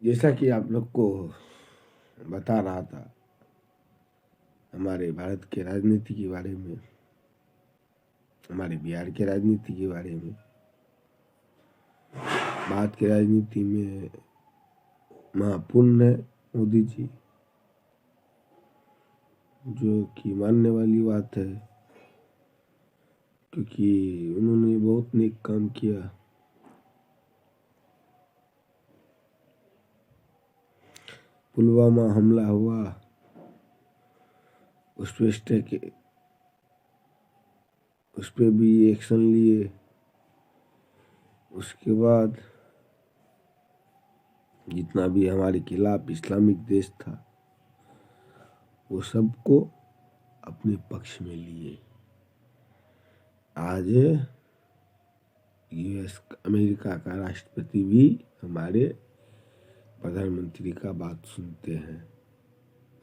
जैसा कि आप लोग को बता रहा था हमारे भारत के राजनीति के बारे में, हमारे बिहार के राजनीति के बारे में। भारत की राजनीति में महापुण्य है मोदी जी, जो कि मानने वाली बात है, क्योंकि उन्होंने बहुत नेक काम किया। पुलवामा हमला हुआ, उस पे भी एक्शन लिए। उसके बाद जितना भी हमारे खिलाफ इस्लामिक देश था वो सबको अपने पक्ष में लिए। आज यूएस अमेरिका का राष्ट्रपति भी हमारे प्रधानमंत्री का बात सुनते हैं।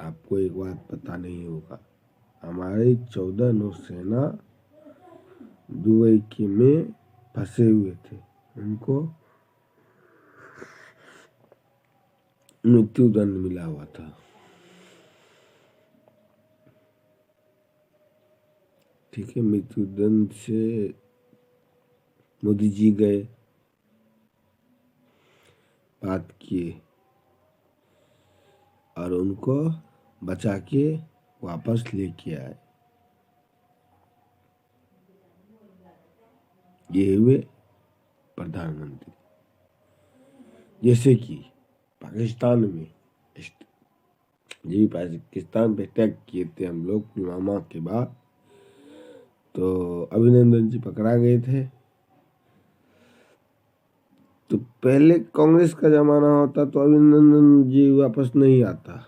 आपको एक बात पता नहीं होगा, हमारे 14 नौसेना दुबई के में फंसे हुए थे, उनको मृत्यु दंड मिला हुआ था। ठीक है, मृत्यु दंड से मोदी जी गए, बात किए और उनको बचा के वापस लेके आए। ये हुए प्रधानमंत्री। जैसे कि पाकिस्तान में पाकिस्तान पे अटैक किए थे हम लोग पुलवामा के बाद, तो अभिनंदन जी पकड़ा गए थे। तो पहले कांग्रेस का जमाना होता तो अभिनंदन जी वापस नहीं आता।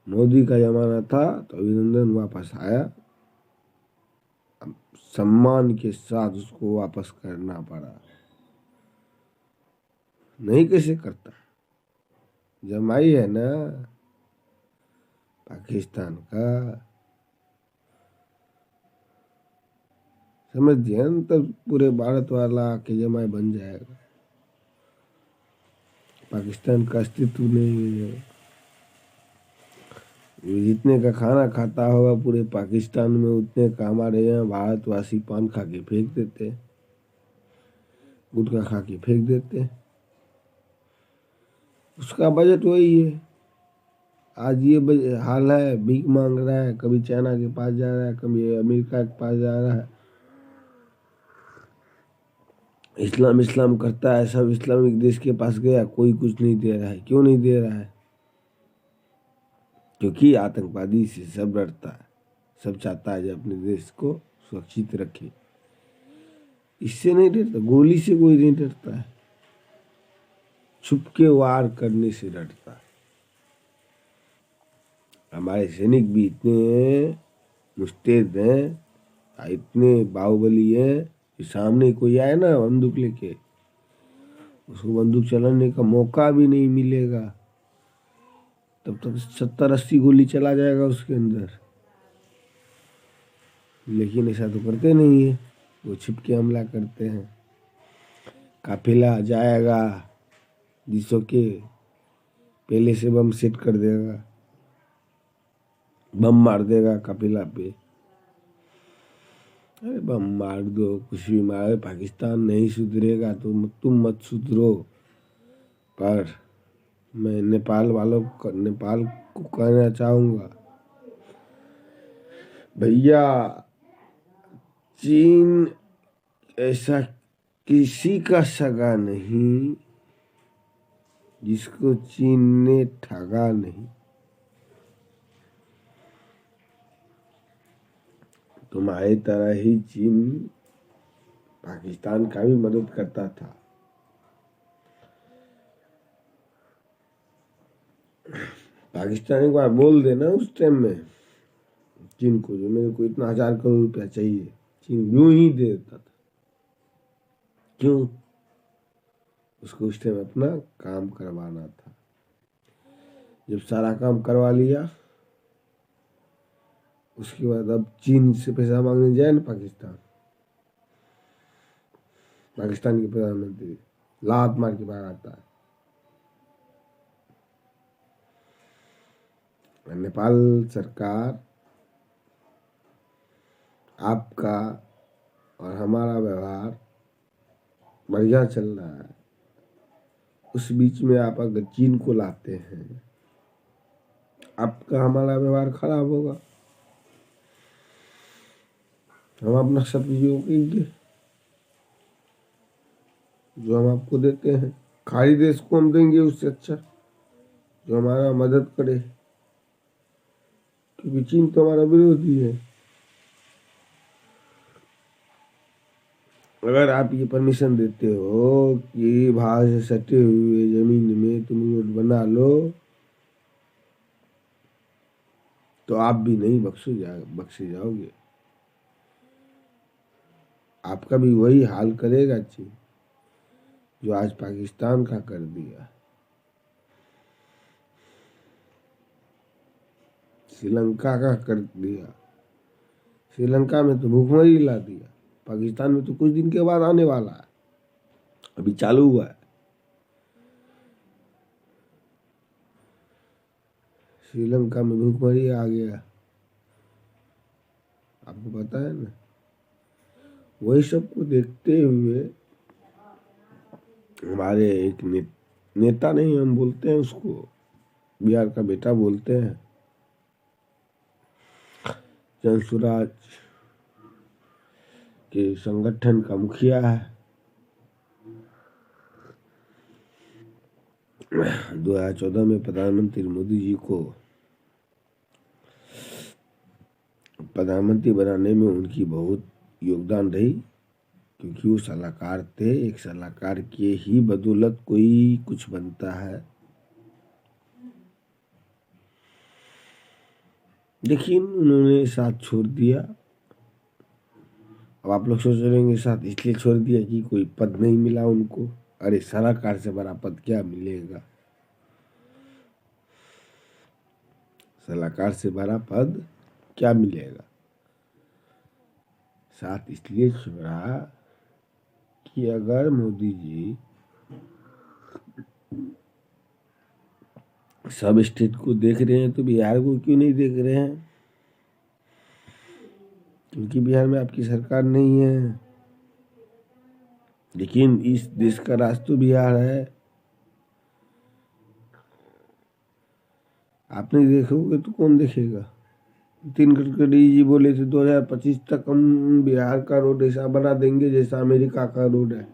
मोदी का जमाना था तो अभिनंदन वापस आया। सम्मान के साथ उसको वापस करना पड़ा। नहीं कैसे करता, जमाई है ना पाकिस्तान का, समझ दिया न, तब पूरे भारत वाला के जमाई बन जाएगा। पाकिस्तान का अस्तित्व नहीं है। जितने का खाना खाता होगा पूरे पाकिस्तान में, उतने का हमारे यहाँ भारतवासी पान खा के फेंक देते, गुटखा खा के फेंक देते। उसका बजट वही है। आज ये हाल है, भीख मांग रहा है, कभी चाइना के पास जा रहा है, कभी अमेरिका के पास जा रहा है। इस्लाम करता है, सब इस्लामिक देश के पास गया, कोई कुछ नहीं दे रहा है। क्यों नहीं दे रहा है? क्योंकि आतंकवादी से सब डरता है, सब चाहता है जो अपने देश को सुरक्षित रखे। इससे नहीं डरता, गोली से कोई नहीं डरता है, छुप के वार करने से डरता है। हमारे सैनिक भी इतने मुस्तैद हैं, इतने बाहुबली हैं कि सामने कोई आए ना बंदूक लेके, उसको बंदूक चलाने का मौका भी नहीं मिलेगा, तब तक 70-80 गोली चला जाएगा उसके अंदर। लेकिन ऐसा तो करते नहीं है, वो छिप के हमला करते हैं। काफिला जाएगा, जिसो के पहले से बम सेट कर देगा, बम मार देगा काफिला पे। अरे बम मार दो, कुछ भी मारे, पाकिस्तान नहीं सुधरेगा तो तुम मत सुधरो। पर मैं नेपाल को कहना चाहूँगा, भैया चीन ऐसा किसी का सगा नहीं जिसको चीन ने ठगा नहीं। तुम्हारी तरह ही चीन पाकिस्तान का भी मदद करता था। पाकिस्तान एक बार बोल देना उस टाइम में चीन को, जो मेरे को इतना 1000 करोड़ रुपया चाहिए, चीन यूं ही दे देता था। क्यों? उसको उस टाइम अपना काम करवाना था। जब सारा काम करवा लिया, उसके बाद अब चीन से पैसा मांगने जाए ना पाकिस्तान के प्रधानमंत्री, लात मार के भगाता है। नेपाल सरकार आपका और हमारा व्यवहार बढ़िया चल रहा है, उस बीच में आप अगर चीन को लाते हैं, आपका हमारा व्यवहार खराब होगा, हम अपना सदुपयोग करेंगे जो हम आपको देते हैं। खाड़ी देश को हम देंगे उससे अच्छा जो हमारा मदद करे, क्योंकि चीन तो हमारा विरोधी है। अगर आप ये परमिशन देते हो कि भाव से सटे हुए जमीन में तुम रोड बना लो, तो आप भी नहीं बख्शे जाओगे। आपका भी वही हाल करेगा चीन जो आज पाकिस्तान का कर दिया, श्रीलंका का कर दिया। श्रीलंका में तो भूखमरी ला दिया, पाकिस्तान में तो कुछ दिन के बाद आने वाला है, अभी चालू हुआ है। श्रीलंका में भूखमरी आ गया, आपको पता है ना। वही सबको देखते हुए हमारे एक नेता नहीं, हम बोलते हैं उसको, बिहार का बेटा बोलते हैं, जनसुराज के संगठन का मुखिया है। 2014 में प्रधानमंत्री मोदी जी को प्रधानमंत्री बनाने में उनकी बहुत योगदान रही, क्योंकि वो सलाहकार थे। एक सलाहकार के ही बदौलत कोई कुछ बनता है। लेकिन उन्होंने साथ छोड़ दिया। अब आप लोग सोच रहे होंगे साथ इसलिए छोड़ दिया कि कोई पद नहीं मिला उनको। अरे सलाहकार से बड़ा पद क्या मिलेगा, सलाहकार से बड़ा पद क्या मिलेगा। साथ इसलिए छोड़ा कि अगर मोदी जी सब स्टेट को देख रहे हैं तो बिहार को क्यों नहीं देख रहे हैं, क्योंकि बिहार में आपकी सरकार नहीं है। लेकिन इस देश का राज तो बिहार है। आप नहीं देखोगे तो कौन देखेगा। नितिन गडकरी जी बोले थे 2025 तक हम बिहार का रोड ऐसा बना देंगे जैसा अमेरिका का रोड है।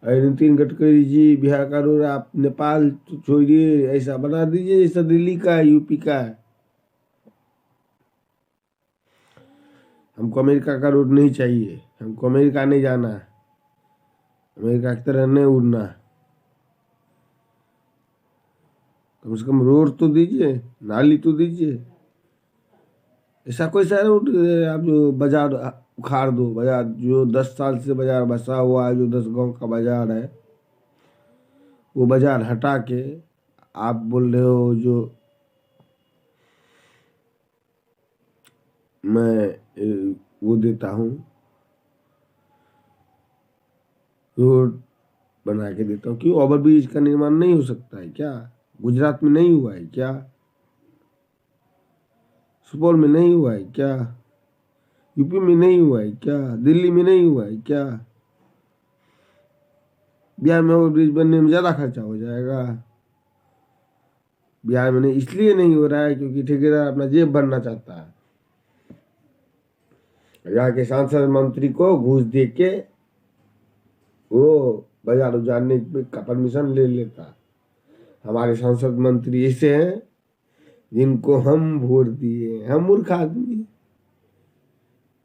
अरे नितिन गडकरी जी, बिहार का रोड आप नेपाल छोड़िए, ऐसा बना दीजिए जैसा दिल्ली का है, यूपी का है। हमको अमेरिका का रोड नहीं चाहिए, हमको अमेरिका नहीं जाना है, अमेरिका की तरह नहीं उड़ना। कम से कम रोड तो दीजिए, नाली तो दीजिए। ऐसा कोई सा रोड आप जो बाजार उखाड़ दो, बाजार जो 10 साल से बाजार बसा हुआ है, जो 10 गांव का बाजार है, वो बाजार हटा के आप बोल रहे हो जो मैं वो देता हूँ, रोड बना के देता हूँ। क्यों ओवरब्रिज का निर्माण नहीं हो सकता है क्या? गुजरात में नहीं हुआ है क्या? सुपौल में नहीं हुआ है क्या? यूपी में नहीं हुआ है क्या? दिल्ली में नहीं हुआ है क्या? बिहार में ओवरब्रिज बनने में ज़्यादा खर्चा हो जाएगा। बिहार में नहीं इसलिए नहीं हो रहा है क्योंकि ठेकेदार अपना जेब भरना चाहता है। यहाँ के सांसद मंत्री को घूस दे के वो बाजार उजाड़ने का परमिशन ले लेता। हमारे सांसद मंत्री ऐसे हैं जिनको हम वोट दिए, हम मूर्ख आदमी,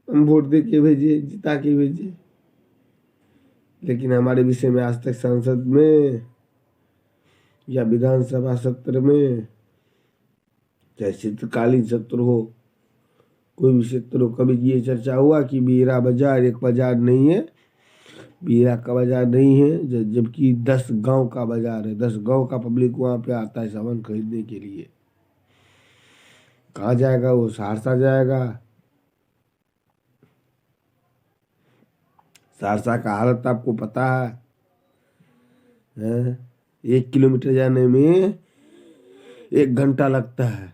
हम वोट दे के भेजे, जिता के भेजे, लेकिन हमारे विषय में आज तक संसद में या विधानसभा सत्र में, चाहे शीतकालीन सत्र हो, कोई भी सत्र हो, कभी ये चर्चा हुआ कि बीरा बाजार एक बाजार नहीं है, बीरा का बाजार नहीं है, जबकि 10 गांव का बाजार है। 10 गांव का पब्लिक वहां पे आता है सामान खरीदने के लिए। कहाँ जाएगा वो? सहरसा जाएगा। सहरसा का हालत आपको पता है। हैं? 1 किलोमीटर जाने में 1 घंटा लगता है,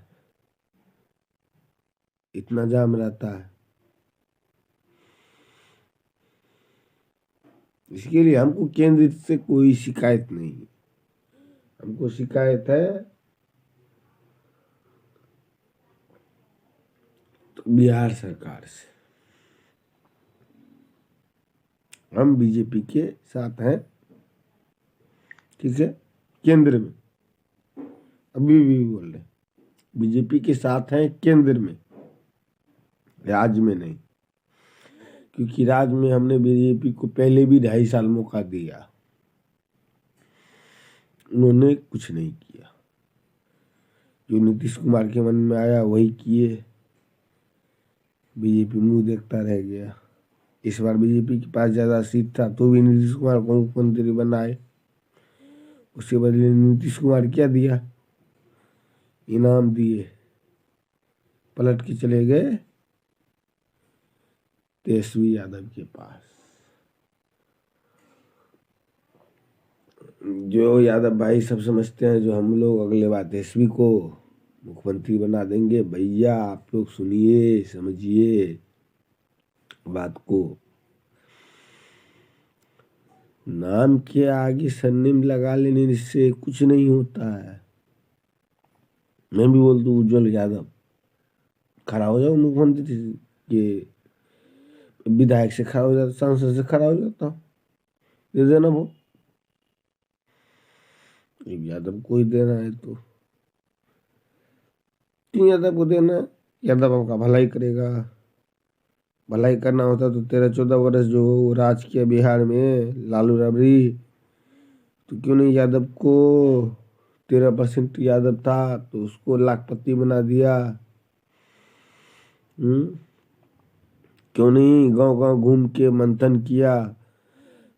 इतना जाम रहता है। इसके लिए हमको केंद्र से कोई शिकायत नहीं है, हमको शिकायत है तो बिहार सरकार से। हम बीजेपी के साथ हैं, ठीक है, केंद्र में, अभी भी बोल रहे बीजेपी के साथ हैं केंद्र में, राज्य में नहीं, क्योंकि राज्य में हमने बीजेपी को पहले भी 2.5 साल मौका दिया, उन्होंने कुछ नहीं किया। जो नीतीश कुमार के मन में आया वही किए, बीजेपी मुंह देखता रह गया। इस बार बीजेपी के पास ज़्यादा सीट था तो भी नीतीश कुमार को मुख्यमंत्री बनाए, उसके बदले नीतीश कुमार क्या दिया? इनाम दिए, पलट के चले गए तेजस्वी यादव के पास। जो यादव भाई सब समझते हैं जो हम लोग अगले बार तेजस्वी को मुख्यमंत्री बना देंगे, भैया आप लोग सुनिए, समझिए बात को। नाम के आगे सरनेम लगा लेने से कुछ नहीं होता है। मैं भी बोल दूं उज्जवल यादव, खड़ा हो जाओ मुख्यमंत्री के, विधायक से खड़ा हो जाता, सांसद से खड़ा हो जाता, दे देना वो। यादव को ही देना है तो क्यों यादव को देना? यादव आपका भलाई करेगा। भलाई करना होता तो 13-14 वर्ष जो राज किया बिहार में लालू राबड़ी, तो क्यों नहीं यादव को 13% यादव था तो उसको लाखपति बना दिया। क्यों नहीं गांव गांव घूम के मंथन किया,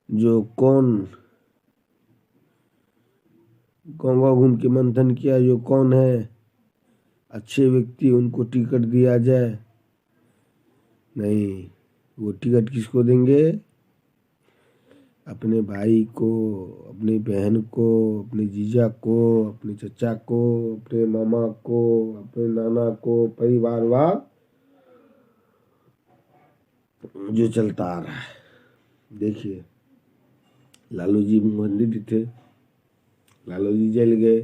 जो कौन गांव गांव घूम के मंथन किया, जो कौन है अच्छे व्यक्ति, उनको टिकट दिया जाए। नहीं, वो टिकट किसको देंगे? अपने भाई को, अपनी बहन को, अपने जीजा को, अपने चचा को, अपने मामा को, अपने नाना को, परिवारवाद जो चलता आ रहा है। देखिए लालू जी मुख्यमंत्री थे, लालू जी जेल गए,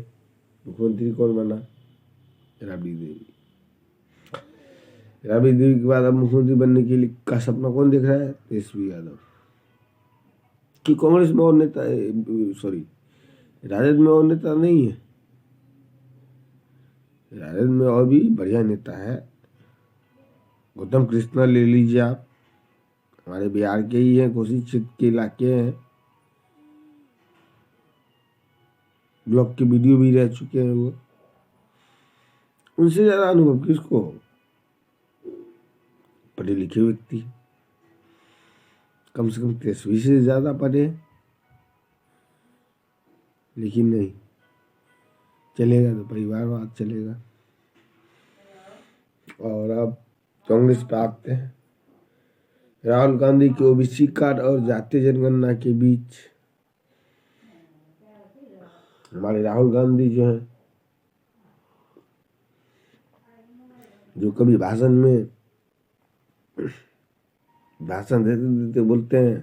मुख्यमंत्री कौन बना? राबड़ी देवी। राबड़ी देवी के बाद अब मुख्यमंत्री बनने के लिए का सपना कौन देख रहा है? तेजस्वी यादव। कि कांग्रेस में और नेता, सॉरी राजद में और नेता नहीं है? राजद में और भी बढ़िया नेता है। गौतम कृष्णा ले लीजिए आप, हमारे बिहार के ही हैं, कोसी क्षेत्र के इलाके हैं, ब्लॉक के वीडियो भी रह चुके हैं वो। उनसे ज्यादा अनुभव किसको? पढ़े लिखे व्यक्ति, कम से कम तेजस्वी से ज्यादा पढ़े। लेकिन नहीं, चलेगा तो परिवारवाद चलेगा। और अब कांग्रेस पे आते हैं। राहुल गांधी के ओबीसी कार्ड और जातीय जनगणना के बीच हमारे राहुल गांधी जो है, जो कभी भाषण देते देते बोलते हैं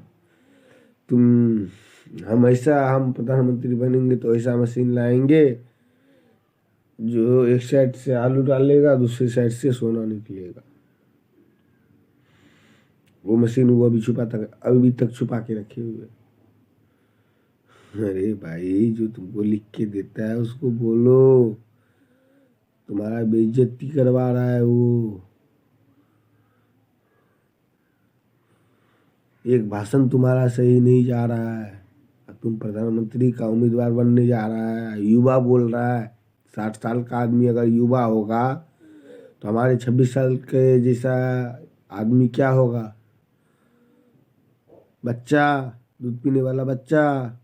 हम प्रधानमंत्री बनेंगे तो ऐसा मशीन लाएंगे जो एक साइड से आलू डालेगा, दूसरी साइड से सोना निकलेगा। वो मशीन वो अभी तक छुपा के रखे हुए। अरे भाई, जो तुमको लिख के देता है उसको बोलो, तुम्हारा बेइज्जती करवा रहा है वो। एक भाषण तुम्हारा सही नहीं जा रहा है, तुम प्रधानमंत्री का उम्मीदवार बनने जा रहा है, युवा बोल रहा है। 60 साल का आदमी अगर युवा होगा तो हमारे 26 साल के जैसा आदमी क्या होगा? बच्चा, दूध पीने वाला बच्चा।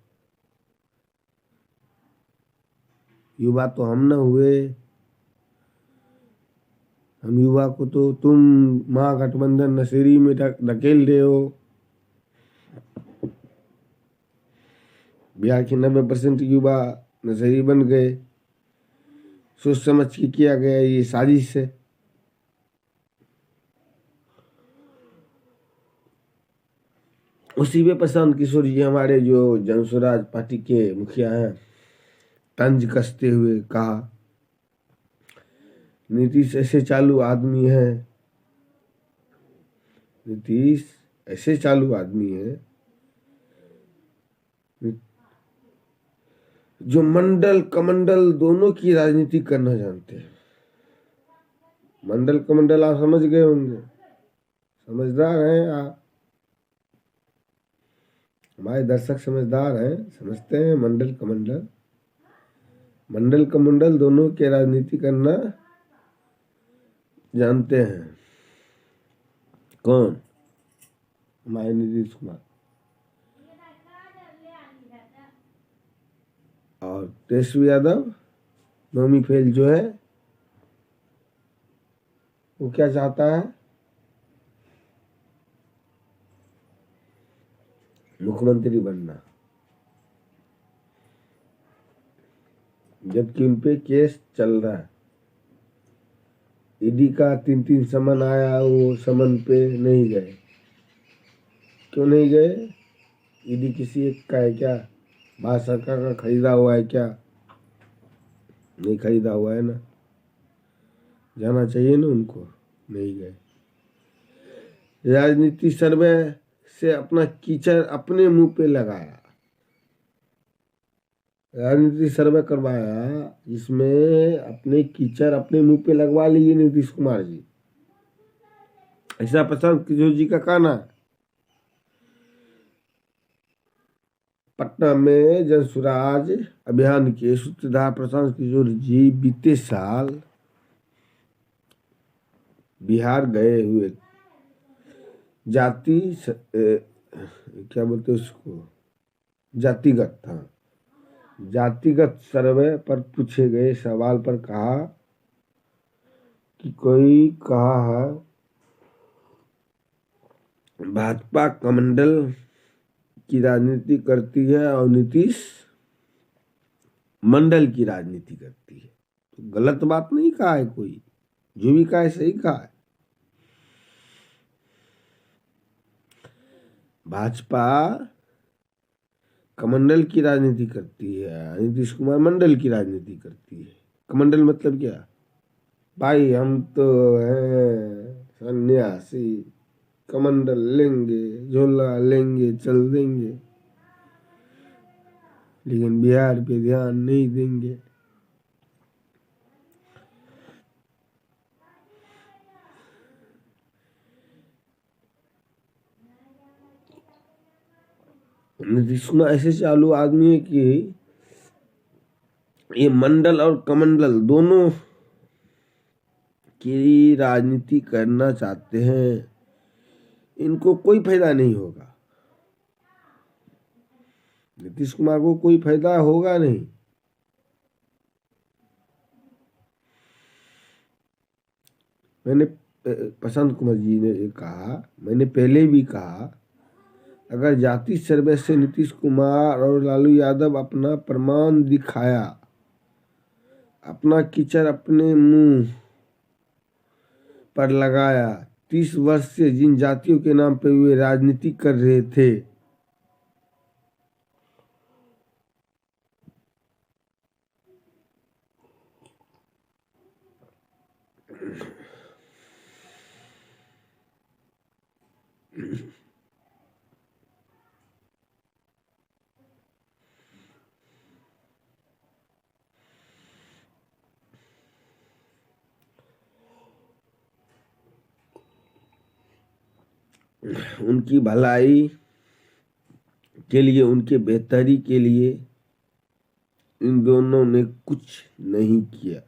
युवा तो हम न हुए। हम युवा को तो तुम महागठबंधन नशेरी में धकेल रहे हो। बिहार के 90% युवा नशेड़ी बन गए। सोच समझ के किया गया ये साजिश है। उसी पे प्रशांत किशोर जी हमारे जो जनसुराज पार्टी के मुखिया हैं, तंज कसते हुए कहा, नीतीश ऐसे चालू आदमी है, नीतीश ऐसे चालू आदमी है जो मंडल कमंडल दोनों की राजनीति करना जानते हैं। मंडल कमंडल आप समझ गए होंगे, समझदार हैं आप, हमारे दर्शक समझदार हैं, समझते हैं मंडल कमंडल। मंडल कमंडल दोनों के राजनीति करना जानते हैं। कौन? हमारे नीतीश कुमार और तेजस्वी यादव। नौमी फेल जो है वो क्या चाहता है? मुख्यमंत्री बनना, जबकि उन पे केस चल रहा है। ईडी का 3 समन आया, वो समन पे नहीं गए। क्यों नहीं गए? ईडी किसी एक का है क्या? भारत सरकार का खरीदा हुआ है क्या? नहीं खरीदा हुआ है ना, जाना चाहिए ना उनको, नहीं गए। राजनीति सर्वे से अपना कीचड़ अपने मुंह पे लगाया, राजनीति सर्वे करवाया, जिसमें अपने कीचड़ अपने मुंह पे लगवा लिए नीतीश कुमार जी। ऐसा प्रशांत किशोर जी का कहना है। पटना में जनसुराज अभियान के सूत्रधार प्रशांत किशोर जी बीते साल बिहार गए हुए जाति क्या बोलते उसको, जातिगत था, जातिगत सर्वे पर पूछे गए सवाल पर कहा कि कोई कहा है भाजपा कमंडल की राजनीति करती है और नीतीश मंडल की राजनीति करती है। तो गलत बात नहीं कहा है कोई, जो भी कहा है सही कहा है। भाजपा कमंडल की राजनीति करती है, नीतीश कुमार मंडल की राजनीति करती है। कमंडल मतलब क्या? भाई हम तो हैं सन्यासी, कमंडल लेंगे, झोला लेंगे, चल देंगे, लेकिन बिहार पे ध्यान नहीं देंगे। नीतीश कुमार ऐसे चालू आदमी है कि ये मंडल और कमंडल दोनों की राजनीति करना चाहते हैं। इनको कोई फायदा नहीं होगा, नीतीश कुमार को कोई फायदा होगा नहीं। मैंने प्रशांत कुमार जी ने कहा, मैंने पहले भी कहा, अगर जाति सर्वे से नीतीश कुमार और लालू यादव अपना प्रमाण दिखाया, अपना कीचड़ अपने मुंह पर लगाया, 30 वर्ष से जिन जातियों के नाम पे वे राजनीति कर रहे थे, उनकी भलाई के लिए, उनके बेहतरी के लिए इन दोनों ने कुछ नहीं किया।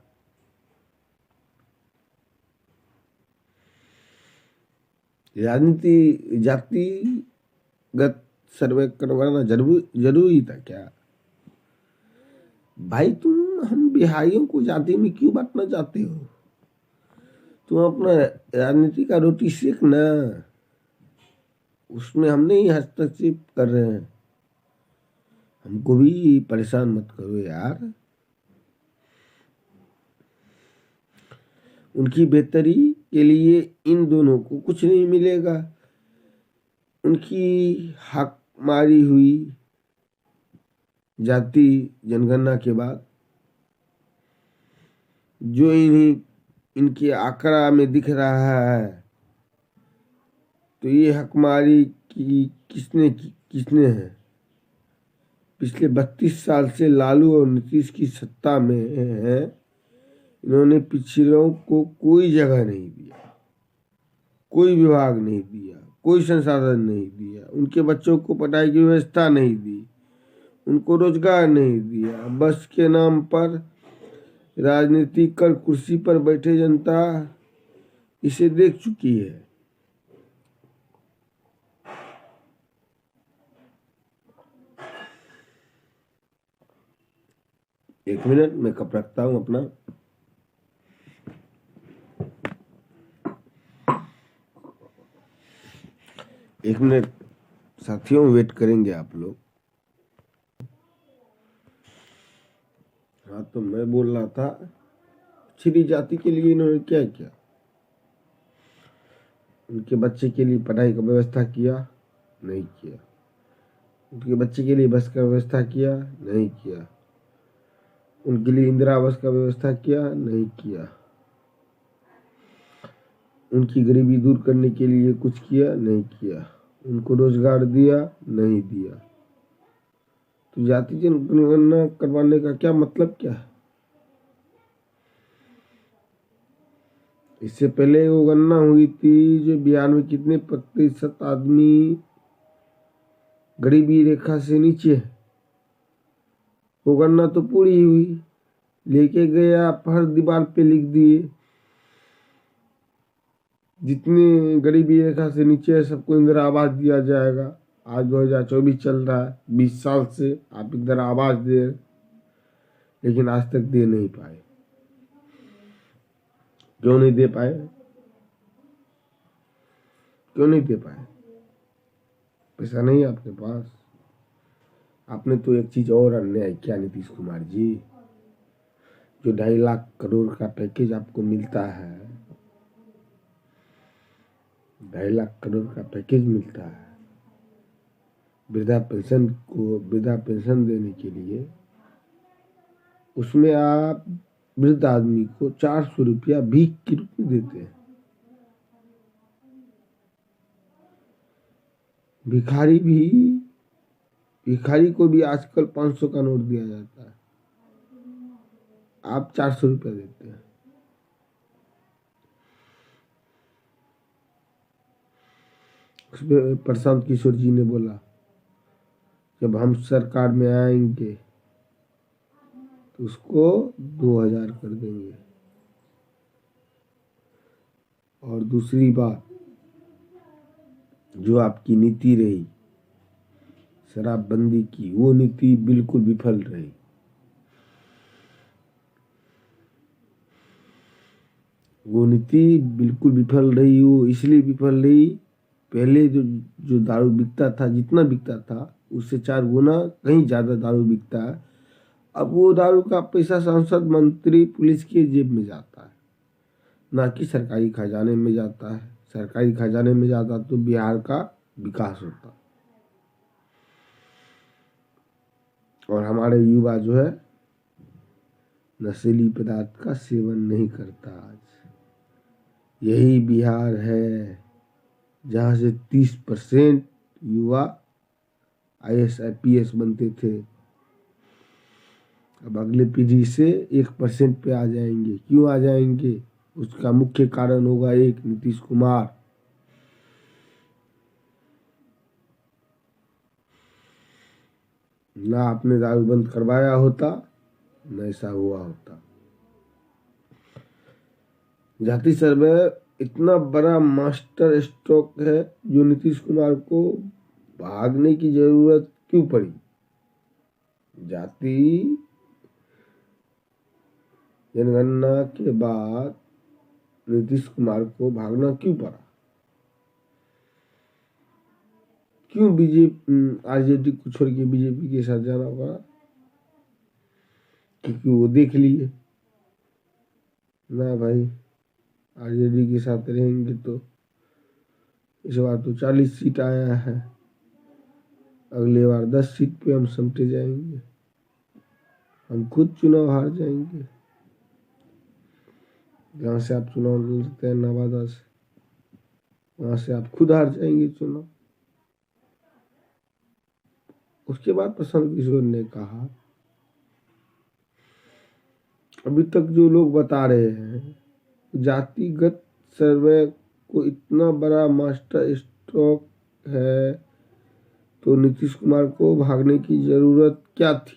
राजनीति जातिगत सर्वे करवाना जरूरी था क्या? भाई तुम हम बिहारियों को जाति में क्यों बांटना चाहते हो? तुम अपना राजनीति का रोटी सेक ना, उसमें हम नहीं हस्तक्षेप कर रहे हैं। हमको भी परेशान मत करो यार। उनकी बेहतरी के लिए इन दोनों को कुछ नहीं मिलेगा। उनकी हक मारी हुई जाति जनगणना के बाद जो इनके आंकड़ा में दिख रहा है, तो ये हकमारी किसने है? पिछले 32 साल से लालू और नीतीश की सत्ता में है। इन्होंने पिछड़ों को कोई जगह नहीं दिया, कोई विभाग नहीं दिया, कोई संसाधन नहीं दिया, उनके बच्चों को पढ़ाई की व्यवस्था नहीं दी, उनको रोजगार नहीं दिया। बस के नाम पर राजनीति कर कुर्सी पर बैठे जनता इसे देख चुकी है। एक मिनट, मैं कप रखता हूं अपना। एक मिनट साथियों, वेट करेंगे आप लोग। हाँ, तो मैं बोल रहा था, पिछड़ी जाति के लिए इन्होंने क्या किया? उनके बच्चे के लिए पढ़ाई का व्यवस्था किया? नहीं किया। उनके बच्चे के लिए बस का व्यवस्था किया? नहीं किया। उनके लिए इंदिरा आवास का व्यवस्था किया? नहीं किया। उनकी गरीबी दूर करने के लिए कुछ किया? नहीं किया। उनको रोजगार दिया? नहीं दिया। तो जाति जनगणना करवाने का क्या मतलब क्या है? इससे पहले वो गणना हुई थी जो बिहार में कितने प्रतिशत आदमी गरीबी रेखा से नीचे है। वो गणना तो पूरी हुई, लेके गए आप हर दीवार पे लिख दिए जितने गरीबी रेखा से नीचे है सबको इंदिरा आवास दिया जाएगा। आज 2024 चल रहा है, 20 साल से आप इंदिरा आवास दे, लेकिन आज तक दे नहीं पाए। क्यों नहीं दे पाए? क्यों नहीं दे पाए? पैसा नहीं है आपके पास? आपने तो एक चीज और अन्याय किया नीतीश कुमार जी। जो 2.5 लाख करोड़ का पैकेज आपको मिलता है, 2.5 लाख करोड़ का पैकेज मिलता है वृद्धा पेंशन देने के लिए, उसमें आप वृद्ध आदमी को 400 रुपया भीख के रूप में देते हैं। भिखारी को भी आजकल 500 का नोट दिया जाता है, आप 400 रुपया देते हैं। उसमें प्रशांत किशोर जी ने बोला, जब हम सरकार में आएंगे तो उसको 2000 कर देंगे। और दूसरी बात, जो आपकी नीति रही शराबबंदी की, वो नीति बिल्कुल विफल रही। वो नीति बिल्कुल विफल रही। वो इसलिए विफल रही, पहले जो दारू बिकता था, जितना बिकता था उससे 4 गुना कहीं ज्यादा दारू बिकता है। अब वो दारू का पैसा सांसद, मंत्री, पुलिस के जेब में जाता है, ना कि सरकारी खजाने में जाता है। सरकारी खजाने में जाता तो बिहार का विकास होता। और हमारे युवा जो है नशीली पदार्थ का सेवन नहीं करता। आज यही बिहार है जहाँ से 30% युवा IAS IPS बनते थे, अब अगले पीढ़ी से 1% पे आ जाएंगे। क्यों आ जाएंगे? उसका मुख्य कारण होगा एक, नीतीश कुमार। ना आपने दारू बंद करवाया होता, न ऐसा हुआ होता। जाति सर्वे इतना बड़ा मास्टर स्ट्रोक है जो नीतीश कुमार को भागने की जरूरत क्यों पड़ी? जाति जनगणना के बाद नीतीश कुमार को भागना क्यों पड़ा? क्यों बीजेपी आरजेडी को छोड़ के बीजेपी के साथ जाना पड़ा? क्योंकि वो देख लिए ना भाई, आरजेडी के साथ रहेंगे तो इस बार तो 40 सीट आया है, अगले बार 10 सीट पे हम समटे जाएंगे, हम खुद चुनाव हार जाएंगे। जहाँ से आप चुनाव लड़ते हैं नवादा से, वहां से आप खुद हार जाएंगे चुनाव। उसके बाद प्रशांत किशोर ने कहा, अभी तक जो लोग बता रहे हैं जातिगत सर्वे को इतना बड़ा मास्टर स्ट्रोक है तो नीतीश कुमार को भागने की जरूरत क्या थी?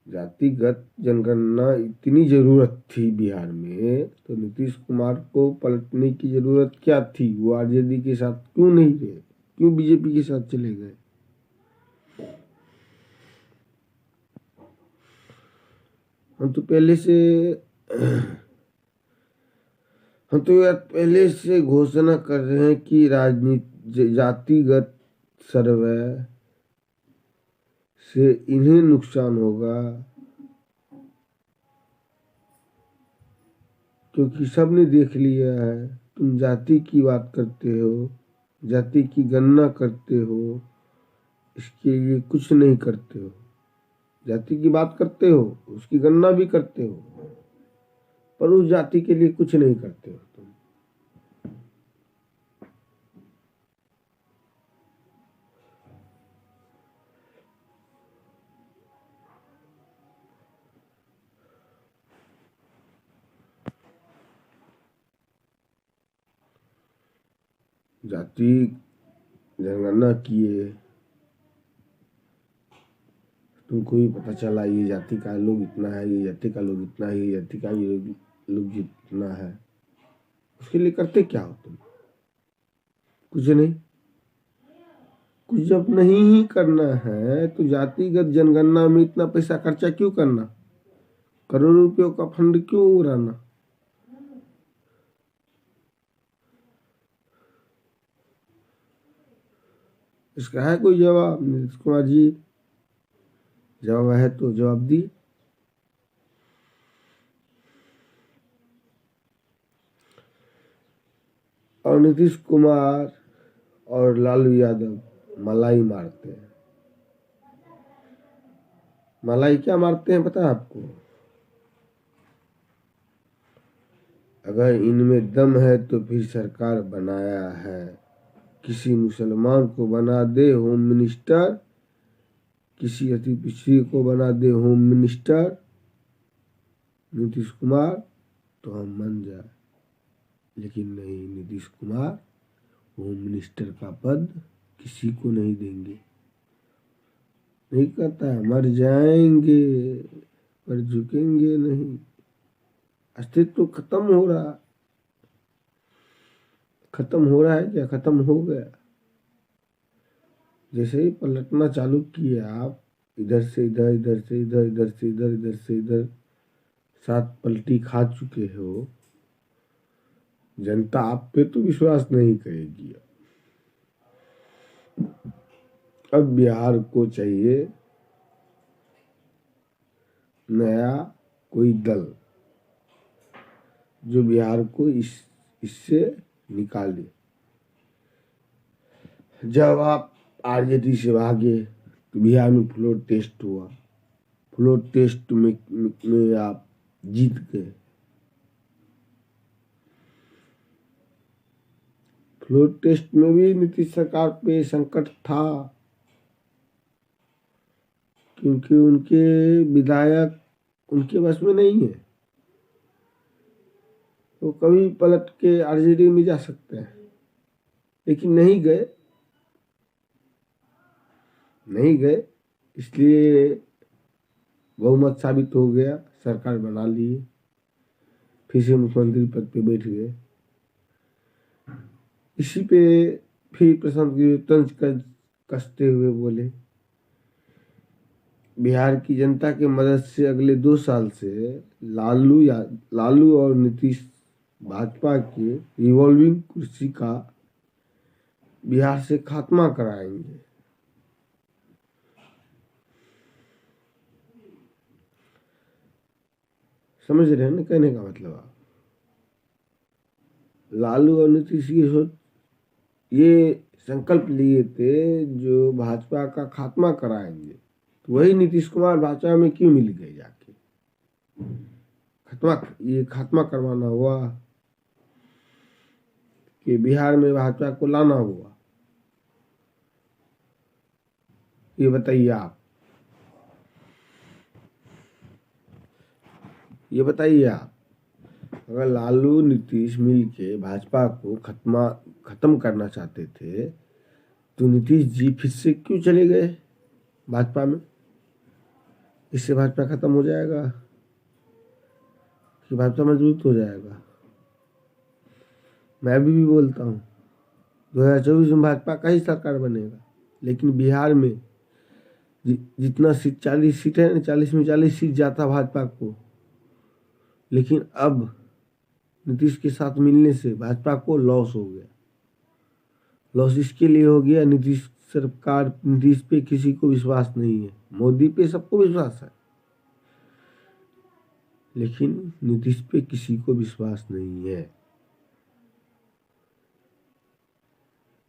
जातिगत जनगणना इतनी जरूरत थी बिहार में तो नीतीश कुमार को पलटने की जरूरत क्या थी? वो आरजेडी के साथ क्यों नहीं रहे, क्यों बीजेपी के साथ चले गए? हम तो पहले से घोषणा कर रहे हैं कि राजनीति जातिगत सर्वे से इन्हें नुकसान होगा, क्योंकि सबने देख लिया है। तुम जाति की बात करते हो, जाति की गणना करते हो, इसके लिए कुछ नहीं करते हो। जाति की बात करते हो, उसकी गणना भी करते हो, पर उस जाति के लिए कुछ नहीं करते हो तुम। जाति जनगणना किए, तुमको भी पता चला ये जाति का लोग इतना है, ये जाति का लोग इतना है, ये जाति का लोग जितना है। उसके लिए करते क्या हो तुम? कुछ नहीं। कुछ जब नहीं ही करना है तो जातिगत जनगणना में इतना पैसा खर्चा क्यों करना? करोड़ों रुपयों का फंड क्यों उड़ाना? इसका है कोई जवाब? नीतीश कुमार जी, जवाब है तो जवाब दी। और नीतीश कुमार और लालू यादव मलाई मारते हैं। मलाई क्या मारते हैं पता है आपको? अगर इनमें दम है तो फिर सरकार बनाया है। किसी मुसलमान को बना दे होम मिनिस्टर, किसी अति पिछड़ी को बना दे होम मिनिस्टर नीतीश कुमार, तो हम मान जाए। लेकिन नहीं, नीतीश कुमार होम मिनिस्टर का पद किसी को नहीं देंगे। नहीं कहता है मर जाएंगे पर झुकेंगे नहीं। अस्तित्व तो खत्म हो रहा, खत्म हो रहा है क्या? खत्म हो गया। जैसे ही पलटना चालू किए आप, इधर से इधर, इधर से इधर, इधर से इधर, इधर से इधर, 7 पलटी खा चुके हो। जनता आप पे तो विश्वास नहीं करेगी। अब बिहार को चाहिए नया कोई दल जो बिहार को इससे निकाले। जब आप आरजेडी से भागे तो बिहार में फ्लोर टेस्ट हुआ, फ्लोर टेस्ट में आप जीत गए। फ्लोर टेस्ट में भी नीतीश सरकार पे संकट था, क्योंकि उनके विधायक उनके बस में नहीं है। वो कभी पलट के आरजेडी में जा सकते हैं, लेकिन नहीं गए, नहीं गए। इसलिए बहुमत साबित हो गया, सरकार बना लिए, फिर से मुख्यमंत्री पद पे बैठ गए। इसी पे फिर प्रशांत किशोर तंज कसते हुए बोले, बिहार की जनता की मदद से अगले 2 साल से लालू और नीतीश भाजपा के रिवॉल्विंग कुर्सी का बिहार से खात्मा कराएंगे। समझ रहे हैं ना कहने का मतलब आप? लालू और नीतीश ये संकल्प लिए थे जो भाजपा का खात्मा कराएंगे, तो वही नीतीश कुमार भाजपा में क्यों मिल गए जाके? ये खात्मा करवाना हुआ कि बिहार में भाजपा को लाना हुआ? ये बताइए आप, ये बताइए आप। अगर लालू नीतीश मिल के भाजपा को खत्म करना चाहते थे तो नीतीश जी फिर से क्यों चले गए भाजपा में? इससे भाजपा खत्म हो जाएगा कि भाजपा मजबूत हो जाएगा? मैं अभी भी बोलता हूँ 2024 में भाजपा का ही सरकार बनेगा, लेकिन बिहार में जितना सीट 40 सीट है ना, 40 में 40 सीट जाता भाजपा को, लेकिन अब नीतीश के साथ मिलने से भाजपा को लॉस हो गया। लॉस इसके लिए हो गया, नीतीश पे किसी को विश्वास नहीं है। मोदी पे सबको विश्वास है, लेकिन नीतीश पे किसी को विश्वास नहीं है।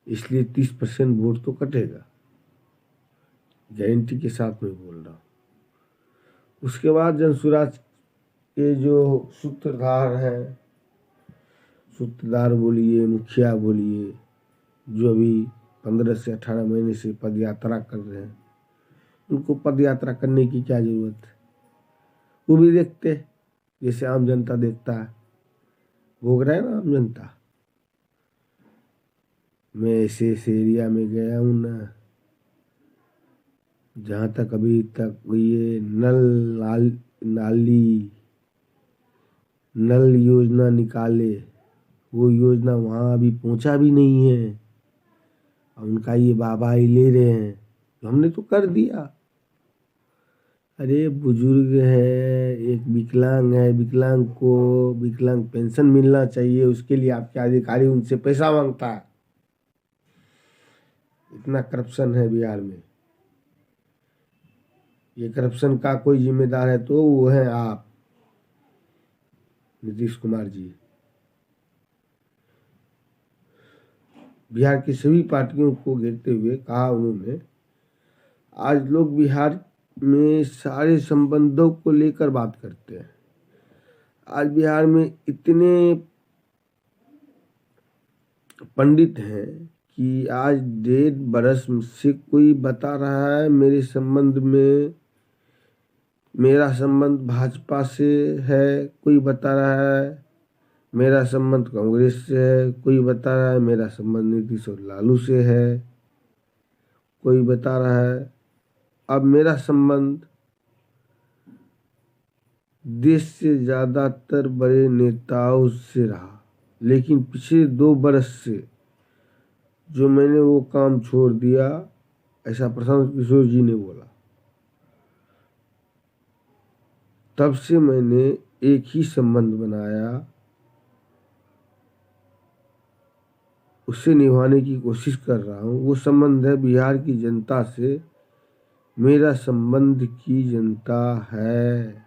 इसलिए 30% वोट तो कटेगा, गारंटी के साथ में बोल रहा हूँ। उसके बाद जनसुराज के जो सूत्रधार हैं, सूत्रधार बोलिए, मुखिया बोलिए, जो अभी 15 से 18 महीने से पद यात्रा कर रहे हैं, उनको पद यात्रा करने की क्या जरूरत है? वो भी देखते जैसे आम जनता देखता है। भोग रहा है ना आम जनता। मैं ऐसे एरिया में गया हूँ ना, जहाँ तक अभी तक ये नल योजना निकाले, वो योजना वहाँ अभी पहुँचा भी नहीं है। उनका ये बाबा ही ले रहे हैं, तो हमने तो कर दिया। अरे बुजुर्ग है, एक विकलांग है, विकलांग को विकलांग पेंशन मिलना चाहिए, उसके लिए आपके अधिकारी उनसे पैसा मांगता है। इतना करप्शन है बिहार में। ये करप्शन का कोई जिम्मेदार है तो वो है आप, नीतीश कुमार जी। बिहार की सभी पार्टियों को घेरते हुए कहा उन्होंने, आज लोग बिहार में सारे संबंधों को लेकर बात करते हैं। आज बिहार में इतने पंडित हैं कि आज 1.5 बरस से कोई बता रहा है मेरे संबंध में, मेरा संबंध भाजपा से है, कोई बता रहा है मेरा संबंध कांग्रेस से है, कोई बता रहा है मेरा संबंध नीतीश और लालू से है, कोई बता रहा है अब मेरा संबंध देश से ज्यादातर बड़े नेताओं से रहा। लेकिन पिछले 2 बरस से जो मैंने वो काम छोड़ दिया, ऐसा प्रशांत किशोर जी ने बोला। तब से मैंने एक ही संबंध बनाया, उसे निभाने की कोशिश कर रहा हूँ। वो संबंध है बिहार की जनता से। मेरा संबंध की जनता है,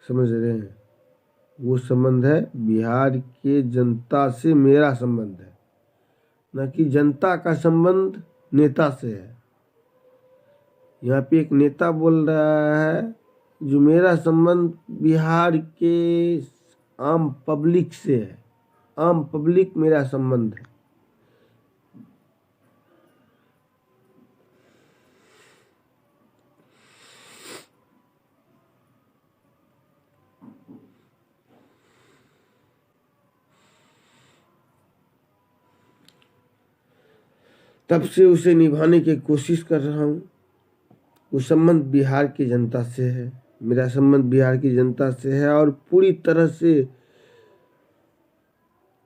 समझ रहे हैं? वो संबंध है बिहार के जनता से, मेरा संबंध है, न कि जनता का संबंध नेता से है। यहाँ पे एक नेता बोल रहा है जो मेरा संबंध बिहार के आम पब्लिक से है, आम पब्लिक मेरा संबंध है। तब से उसे निभाने की कोशिश कर रहा हूँ। वो संबंध बिहार की जनता से है, मेरा संबंध बिहार की जनता से है, और पूरी तरह से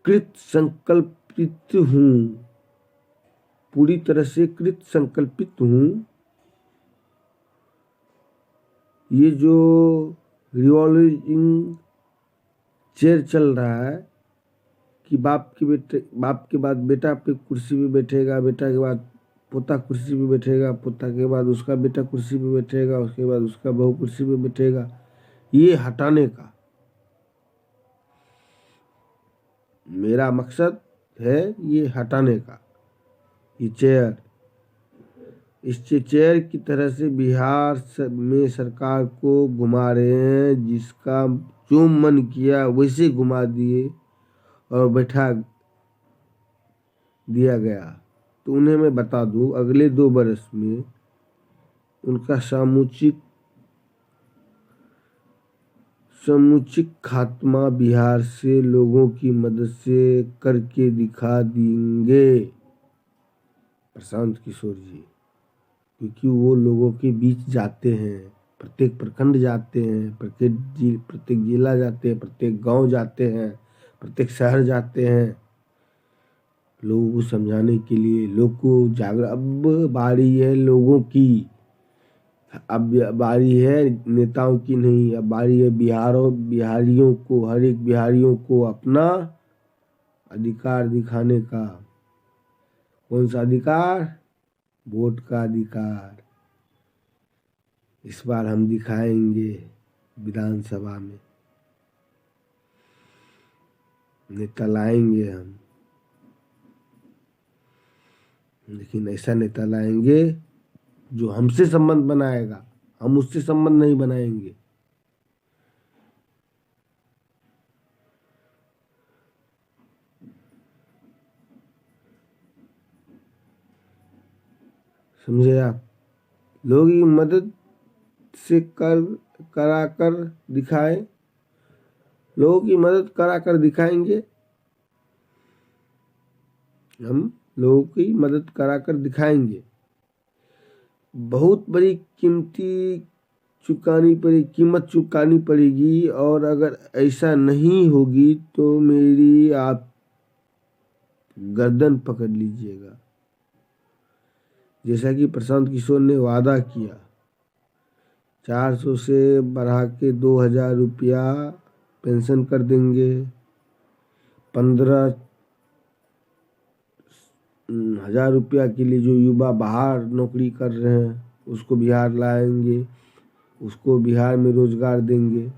कृत संकल्पित हूँ, पूरी तरह से कृत संकल्पित हूँ। ये जो रिवॉल्विंग चेयर चल रहा है कि बाप के बाद बेटा पे कुर्सी पे बैठेगा, बेटा के बाद पोता कुर्सी पे बैठेगा, पोता के बाद उसका बेटा कुर्सी पे बैठेगा, उसके बाद उसका बहू कुर्सी पे बैठेगा, ये हटाने का मेरा मकसद है, ये हटाने का। ये चेयर, इस चेयर की तरह से बिहार में सरकार को घुमा रहे हैं, जिसका जो मन किया वैसे घुमा दिए और बैठा दिया गया। तो उन्हें मैं बता दूं, अगले 2 वर्ष में उनका समुचित खात्मा बिहार से लोगों की मदद से करके दिखा देंगे प्रशांत किशोर जी, क्योंकि वो लोगों के बीच जाते हैं, प्रत्येक प्रखंड जाते हैं, प्रत्येक जिला जाते हैं, प्रत्येक गांव जाते हैं, प्रत्येक शहर जाते हैं, लोगों को समझाने के लिए, लोग को जागरूक। अब बारी है लोगों की, अब बारी है नेताओं की नहीं, अब बारी है बिहारियों को, हर एक बिहारियों को अपना अधिकार दिखाने का। कौन सा अधिकार? वोट का अधिकार। इस बार हम दिखाएंगे विधानसभा में, नेता लाएंगे हम, लेकिन ऐसा नेता लाएंगे जो हमसे संबंध बनाएगा, हम उससे संबंध नहीं बनाएंगे। समझे आप? लोग की मदद से करा कर दिखाए, लोगों की मदद करा कर दिखाएंगे, हम लोगों की मदद करा कर दिखाएंगे। बहुत बड़ी कीमत चुकानी पड़ेगी, और अगर ऐसा नहीं होगी तो मेरी आप गर्दन पकड़ लीजिएगा। जैसा कि प्रशांत किशोर ने वादा किया, 400 से बढ़ा के 2000 रुपया पेंशन कर देंगे, 15,000 रुपया के लिए जो युवा बाहर नौकरी कर रहे हैं उसको बिहार लाएंगे, उसको बिहार में रोजगार देंगे।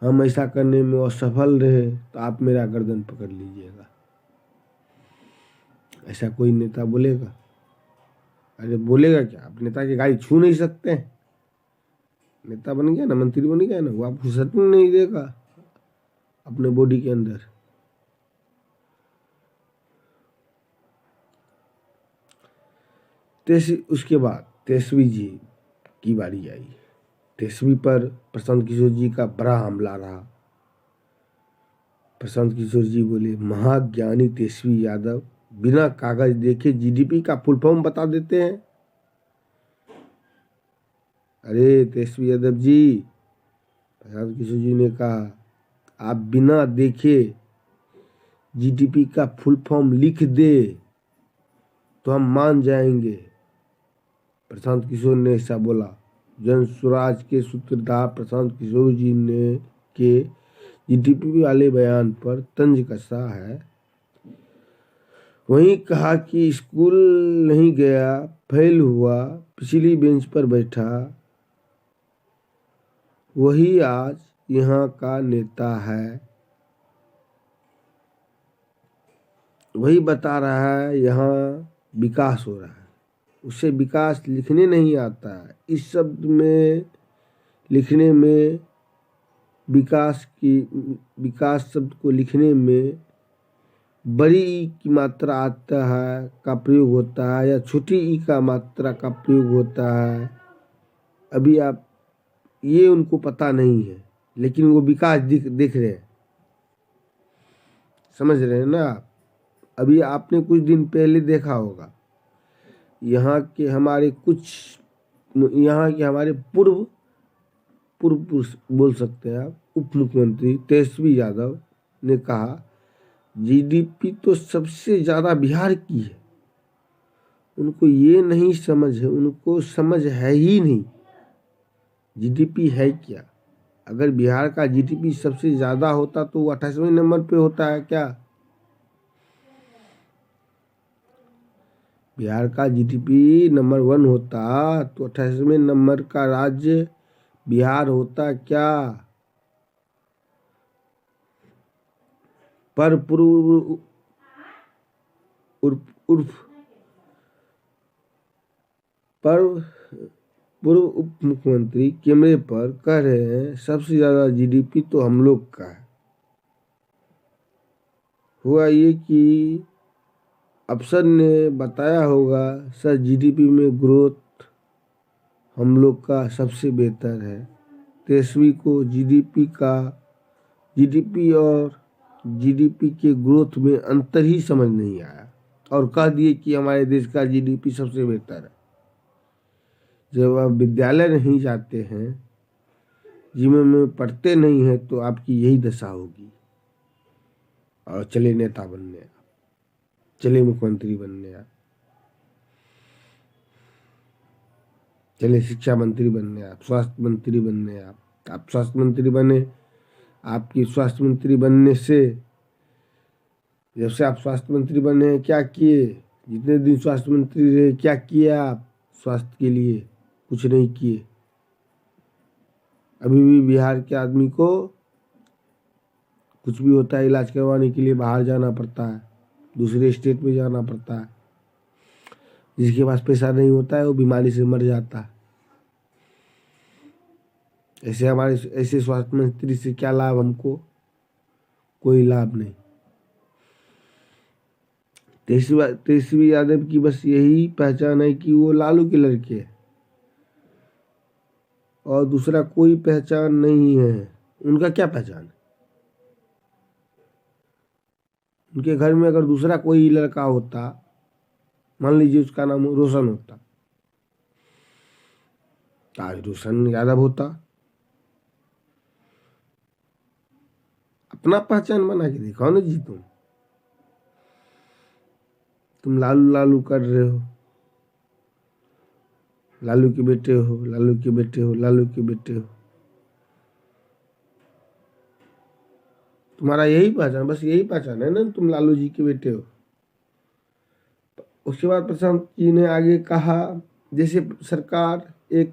हम ऐसा करने में असफल रहे तो आप मेरा गर्दन पकड़ लीजिएगा। ऐसा कोई नेता बोलेगा? अरे बोलेगा क्या? आप नेता की गाड़ी छू नहीं सकते हैं? नेता बन गया ना, मंत्री बन गया ना, वो आपको सच में नहीं देगा अपने बॉडी के अंदर। उसके बाद 23वीं जी की बारी आई। 23वीं पर प्रशांत किशोर जी का बड़ा हमला रहा। प्रशांत किशोर जी बोले, महाज्ञानी 23वीं यादव बिना कागज देखे जीडीपी का फुल फॉर्म बता देते हैं। अरे 23वीं यादव जी, प्रशांत किशोर जी ने कहा, आप बिना देखे जीडीपी का फुल फॉर्म लिख दे तो हम मान जाएंगे। प्रशांत किशोर ने ऐसा बोला। जन स्वराज के सूत्रधार प्रशांत किशोर जी ने के जीडीपी वाले बयान पर तंज कसा है। वहीं कहा कि स्कूल नहीं गया, फेल हुआ, पिछली बेंच पर बैठा, वही आज यहाँ का नेता है। वही बता रहा है यहाँ विकास हो रहा है, उसे विकास लिखने नहीं आता है। इस शब्द में लिखने में विकास शब्द को लिखने में बड़ी ई की मात्रा आता है का प्रयोग होता है, या छोटी ई का मात्रा का प्रयोग होता है। अभी आप ये उनको पता नहीं है, लेकिन वो विकास दिख रहे हैं। समझ रहे हैं ना आप? अभी आपने कुछ दिन पहले देखा होगा, यहाँ के हमारे पूर्व बोल सकते हैं आप, उप मुख्यमंत्री 23वीं यादव ने कहा, जीडीपी तो सबसे ज्यादा बिहार की है। उनको ये नहीं समझ है, उनको समझ है ही नहीं जीडीपी है क्या। अगर बिहार का जीडीपी सबसे ज़्यादा होता तो वो 28वें नंबर पे होता है क्या? बिहार का जीडीपी नंबर 1 होता तो 28वें नंबर का राज्य बिहार होता क्या? पर पूर्व उर्फ उर्फ पर पूर्व उप मुख्यमंत्री कैमरे पर कह रहे हैं सबसे ज्यादा जीडीपी तो हम लोग का है। हुआ ये कि अफसर ने बताया होगा सर जीडीपी में ग्रोथ हम लोग का सबसे बेहतर है। तेजस्वी को जीडीपी और जीडीपी के ग्रोथ में अंतर ही समझ नहीं आया और कह दिए कि हमारे देश का जीडीपी सबसे बेहतर है। जब आप विद्यालय नहीं जाते हैं, जीवन में पढ़ते नहीं हैं, तो आपकी यही दशा होगी। और चले नेता बनने, चले मुख्यमंत्री बनने, आप चले शिक्षा मंत्री बनने, आप स्वास्थ्य मंत्री बनने, आप स्वास्थ्य मंत्री बने। आपकी स्वास्थ्य मंत्री बनने से जब से आप स्वास्थ्य मंत्री बने क्या किए? जितने दिन स्वास्थ्य मंत्री रहे क्या किए आप स्वास्थ्य के लिए? कुछ नहीं किए। अभी भी बिहार के आदमी को कुछ भी होता है इलाज करवाने के लिए बाहर जाना पड़ता है, दूसरे स्टेट में जाना पड़ता है। जिसके पास पैसा नहीं होता है वो बीमारी से मर जाता है। ऐसे स्वास्थ्य मंत्री से क्या लाभ हमको? कोई लाभ नहीं। तेजस्वी यादव की बस यही पहचान है कि वो लालू के लड़के हैं और दूसरा कोई पहचान नहीं है। उनका क्या पहचान है? उनके घर में अगर दूसरा कोई लड़का होता, मान लीजिए उसका नाम रोशन होता, आज रोशन यादव होता। अपना पहचान बना के दिखाओ ना जी। तुम लालू लालू कर रहे हो, लालू के बेटे हो, लालू के बेटे हो, लालू के बेटे हो। तुम्हारा यही पहचान, बस यही पहचान है ना, तुम लालू जी के बेटे हो। उसके बाद प्रशांत जी ने आगे कहा जैसे सरकार एक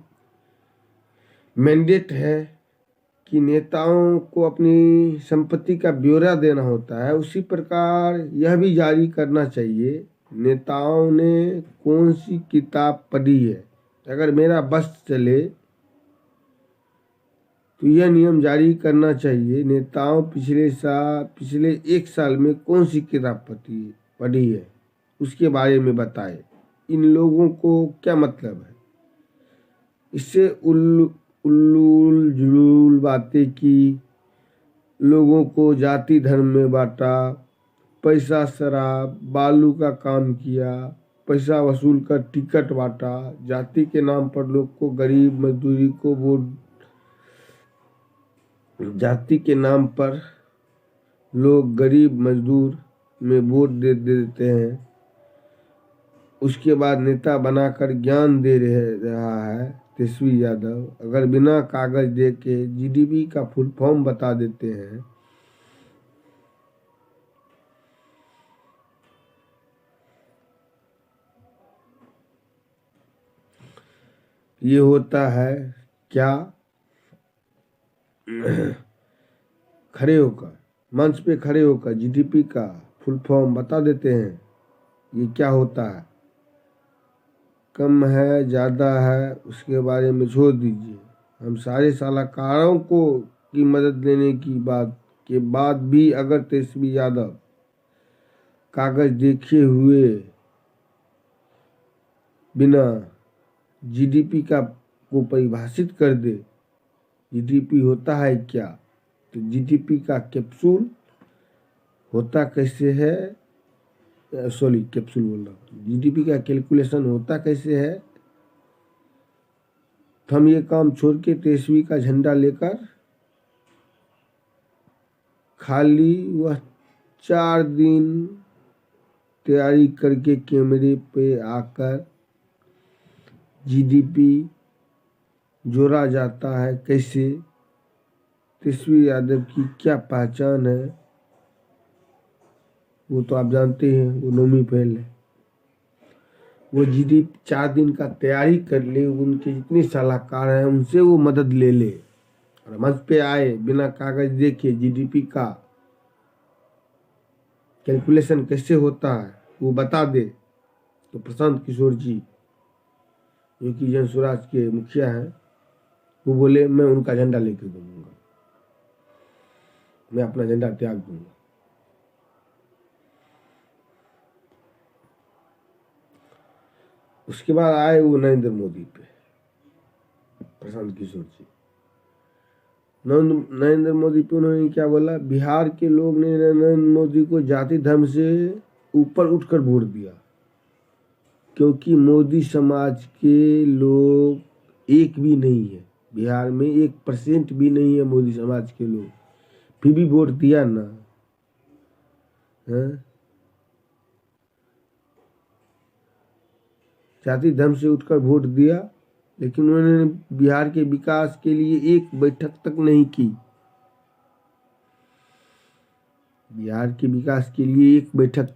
मैंडेट है कि नेताओं को अपनी संपत्ति का ब्यौरा देना होता है, उसी प्रकार यह भी जारी करना चाहिए नेताओं ने कौन सी किताब पढ़ी है। अगर मेरा बस चले तो यह नियम जारी करना चाहिए नेताओं पिछले 1 साल में कौन सी किताब पढ़ी है उसके बारे में बताए। इन लोगों को क्या मतलब है? इससे उल्लूल जुलूल बातें की, लोगों को जाति धर्म में बांटा, पैसा शराब बालू का काम किया, पैसा वसूल कर टिकट बांटा, जाति के नाम पर लोग को गरीब मजदूरी को वोट, जाति के नाम पर लोग गरीब मजदूर में वोट दे देते हैं। उसके बाद नेता बनाकर ज्ञान दे रहा है तेजस्वी यादव। अगर बिना कागज दे के जीडीपी का फुल फॉर्म बता देते हैं, ये होता है क्या? खड़े होकर मंच पे खड़े होकर जीडीपी का फुल फॉर्म बता देते हैं। ये क्या होता है? कम है ज़्यादा है उसके बारे में छोड़ दीजिए। हम सारे सलाहकारों को की मदद लेने की बात के बाद भी अगर तेजस्वी यादव कागज देखे हुए बिना जीडीपी को परिभाषित कर दे, जीडीपी होता है क्या, तो जीडीपी का कैप्सूल होता कैसे है, सॉरी कैप्सूल बोल रहा हूँ, जीडीपी का कैलकुलेशन होता कैसे है। तो हम ये काम छोड़ के तेजस्वी का झंडा लेकर खाली वह 4 दिन तैयारी करके कैमरे पे आकर जीडीपी जोड़ा जाता है कैसे, तेजस्वी यादव की क्या पहचान है वो तो आप जानते हैं, वो नौवीं फेल है। वो जीडी 4 दिन का तैयारी कर ले, उनके जितने सलाहकार हैं उनसे वो मदद ले ले और मंच पे आए, बिना कागज देखे जीडीपी का कैलकुलेशन कैसे होता है वो बता दे, तो प्रशांत किशोर जी जो कि जन स्वराज के मुखिया हैं, वो बोले मैं उनका झंडा लेके घूमूंगा, मैं अपना झंडा त्याग दूंगा। उसके बाद आए वो नरेंद्र मोदी पे, प्रशांत किशोर जी नरेंद्र मोदी पे उन्होंने क्या बोला, बिहार के लोग ने नरेंद्र मोदी को जाति धर्म से ऊपर उठकर वोट दिया, क्योंकि मोदी समाज के लोग एक भी नहीं है, बिहार में 1% भी नहीं है मोदी समाज के लोग, फिर भी वोट दिया ना है? जाति धर्म से उठकर वोट दिया, लेकिन उन्होंने बिहार के विकास के लिए एक बैठक तक नहीं की, बिहार के विकास के लिए एक बैठक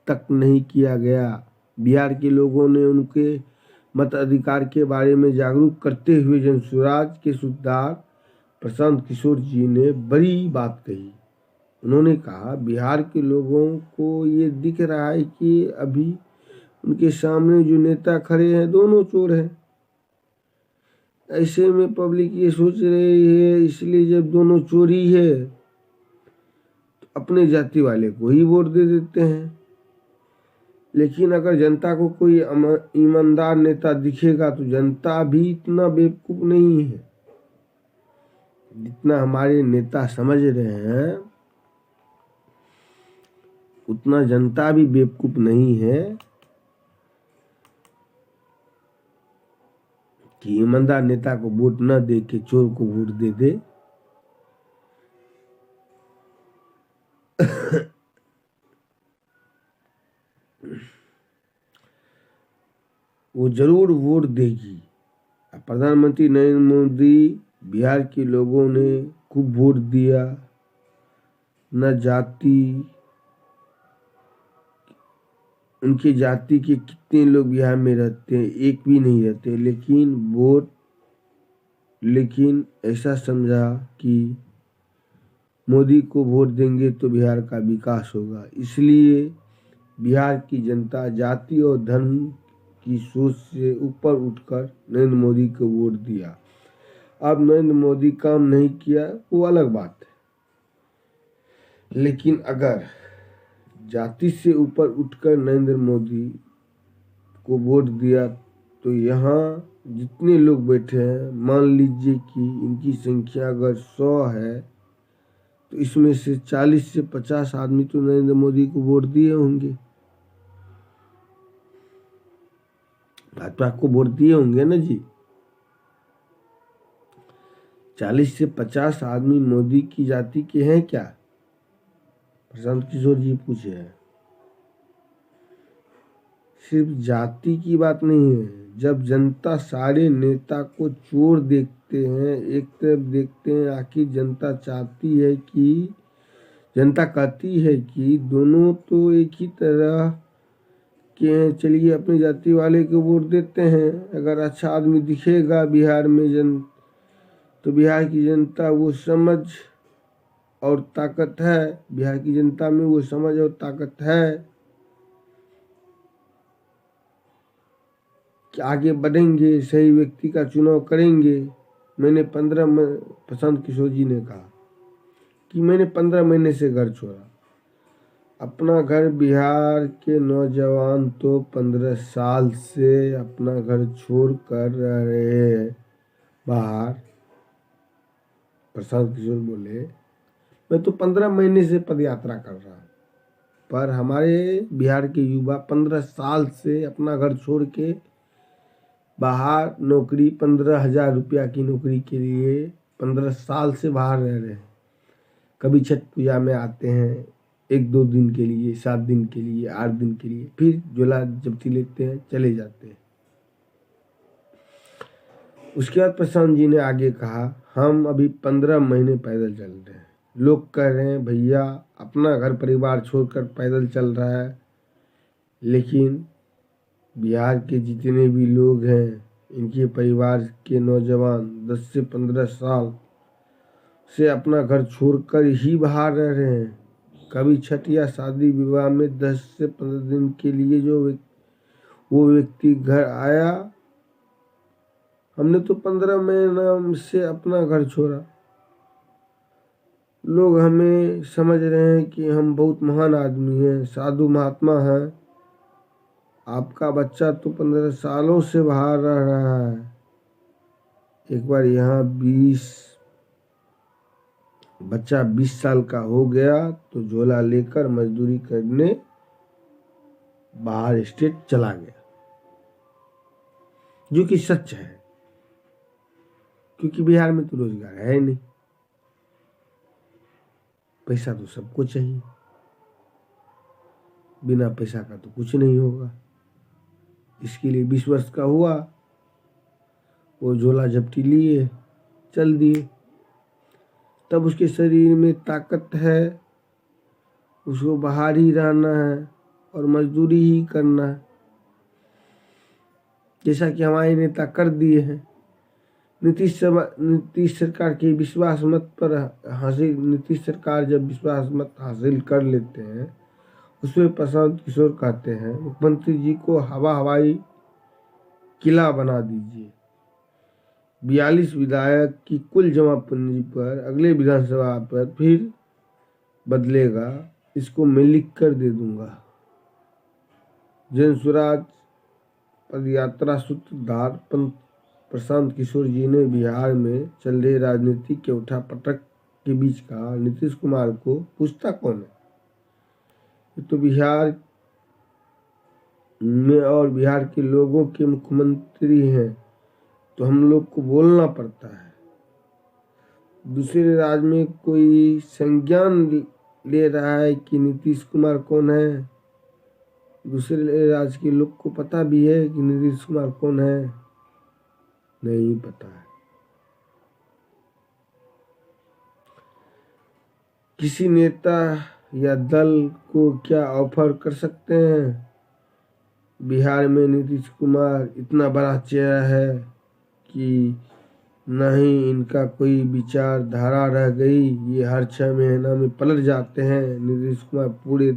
तक नहीं किया गया। बिहार के लोगों ने उनके मत अधिकार के बारे में जागरूक करते हुए जन स्वराज के सूत्रधार प्रशांत किशोर जी ने बड़ी बात कही। उन्होंने कहा, बिहार के लोगों को ये दिख रहा है कि अभी उनके सामने जो नेता खड़े हैं दोनों चोर हैं। ऐसे में पब्लिक ये सोच रही है, इसलिए जब दोनों चोरी है तो अपने जाति वाले को ही वोट दे देते हैं। लेकिन अगर जनता को कोई ईमानदार नेता दिखेगा तो जनता भी इतना बेवकूफ नहीं है जितना हमारे नेता समझ रहे हैं, उतना जनता भी बेवकूफ नहीं है कि ईमानदार नेता को वोट न दे के चोर को वोट दे दे। वो जरूर वोट देगी। प्रधानमंत्री नरेंद्र मोदी, बिहार के लोगों ने खूब वोट दिया, न जाति, उनकी जाति के कितने लोग बिहार में रहते हैं, एक भी नहीं रहते, लेकिन ऐसा समझा कि मोदी को वोट देंगे तो बिहार का विकास होगा, इसलिए बिहार की जनता जाति और धर्म की सोच से ऊपर उठकर नरेंद्र मोदी को वोट दिया। अब नरेंद्र मोदी काम नहीं किया वो अलग बात है, लेकिन अगर जाति से ऊपर उठकर नरेंद्र मोदी को वोट दिया तो यहाँ जितने लोग बैठे हैं, मान लीजिए कि इनकी संख्या अगर 100 है तो इसमें से 40 से 50 आदमी तो नरेंद्र मोदी को वोट दिए होंगे, भाजपा को वोट दिए होंगे ना जी। 40 से 50 आदमी मोदी की जाति के हैं क्या? प्रशांत किशोर जी पूछे हैं। सिर्फ जाति की बात नहीं है, जब जनता सारे नेता को चोर देखते हैं, एक तरफ देखते हैं, आखिर जनता चाहती है कि, जनता कहती है कि दोनों तो एक ही तरह के हैं, चलिए अपनी जाति वाले को वोट देते हैं। अगर अच्छा आदमी दिखेगा बिहार में तो बिहार की जनता वो समझ और ताकत है, बिहार की जनता में वो समझ और ताकत है कि आगे बढ़ेंगे, सही व्यक्ति का चुनाव करेंगे। प्रशांत किशोर जी ने कहा कि मैंने 15 महीने से घर छोड़ा, अपना घर, बिहार के नौजवान तो 15 साल से अपना घर छोड़ कर रह रहे हैं बाहर। प्रशांत किशोर बोले, मैं तो 15 महीने से पद यात्रा कर रहा हूँ, पर हमारे बिहार के युवा 15 साल से अपना घर छोड़ के बाहर नौकरी, 15,000 रुपया की नौकरी के लिए 15 साल से बाहर रह रहे हैं। कभी छठ पूजा में आते हैं 1-2 दिन के लिए, 7 दिन के लिए, 8 दिन के लिए, फिर झोला जब्ती लेते हैं, चले जाते हैं। उसके बाद प्रशांत जी ने आगे कहा, हम अभी 15 महीने पैदल चल रहे हैं। लोग कह रहे हैं भैया अपना घर परिवार छोड़कर पैदल चल रहा है, लेकिन बिहार के जितने भी लोग हैं इनके परिवार के नौजवान 10 से 15 साल से अपना घर छोड़कर ही बाहर रह रहे हैं। कभी छठ या शादी विवाह में 10 से 15 दिन के लिए वो व्यक्ति घर आया, हमने तो 15 महीना से अपना घर छोड़ा। लोग हमें समझ रहे हैं कि हम बहुत महान आदमी हैं, साधु महात्मा हैं। आपका बच्चा तो 15 सालों से बाहर रह रहा है। एक बार यहाँ 20 साल का हो गया तो झोला लेकर मजदूरी करने बाहर स्टेट चला गया, जो कि सच है, क्योंकि बिहार में तो रोजगार है नहीं। पैसा तो सबको चाहिए, बिना पैसा का तो कुछ नहीं होगा। इसके लिए 20 वर्ष का हुआ, वो झोला झपटी लिए चल दिए। तब उसके शरीर में ताकत है, उसको बाहर ही रहना है और मजदूरी ही करना है, जैसा कि हमारे नेता कर दिए हैं। नीतीश सरकार के विश्वास मत पर हासिल, नीतीश सरकार जब विश्वास मत हासिल कर लेते हैं, उसमें प्रशांत किशोर कहते हैं मुख्यमंत्री जी को हवाई किला बना दीजिए। 42 विधायक की कुल जमा पूंजी पर अगले विधानसभा पर फिर बदलेगा, इसको मैं लिख कर दे दूंगा। जन स्वराज पदयात्रा सूत्रधार प्रशांत किशोर जी ने बिहार में चल रहे राजनीति के उठापटक के बीच कहा, नीतीश कुमार को पूछता कौन है? ये तो बिहार में और बिहार के लोगों के मुख्यमंत्री हैं, तो हम लोग को बोलना पड़ता है। दूसरे राज्य में कोई संज्ञान ले रहा है कि नीतीश कुमार कौन है? दूसरे राज्य के लोग को पता भी है कि नीतीश कुमार कौन है? नहीं पता है। किसी नेता या दल को क्या ऑफर कर सकते हैं? बिहार में नीतीश कुमार इतना बड़ा चेहरा है कि न ही इनका कोई विचारधारा रह गई, ये हर 6 महीना में पलट जाते हैं। नीतीश कुमार का पूरे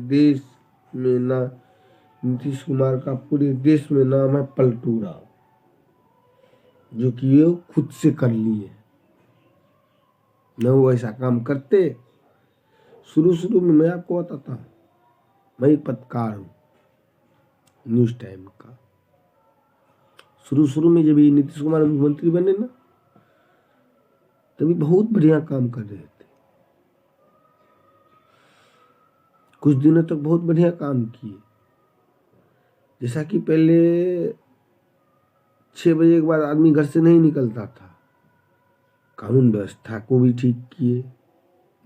देश में नाम है पलटू राव, जो कि ये खुद से कर लिए, न वो ऐसा काम करते। शुरू में मैं आपको बताता हूँ, मैं एक पत्रकार हूँ न्यूज टाइम का। शुरू में जब ये नीतीश कुमार मुख्यमंत्री बने ना, तभी बहुत बढ़िया काम कर रहे थे। कुछ दिनों तक बहुत बढ़िया काम किए, जैसा कि पहले 6 बजे के बाद आदमी घर से नहीं निकलता था। कानून व्यवस्था को भी ठीक किए,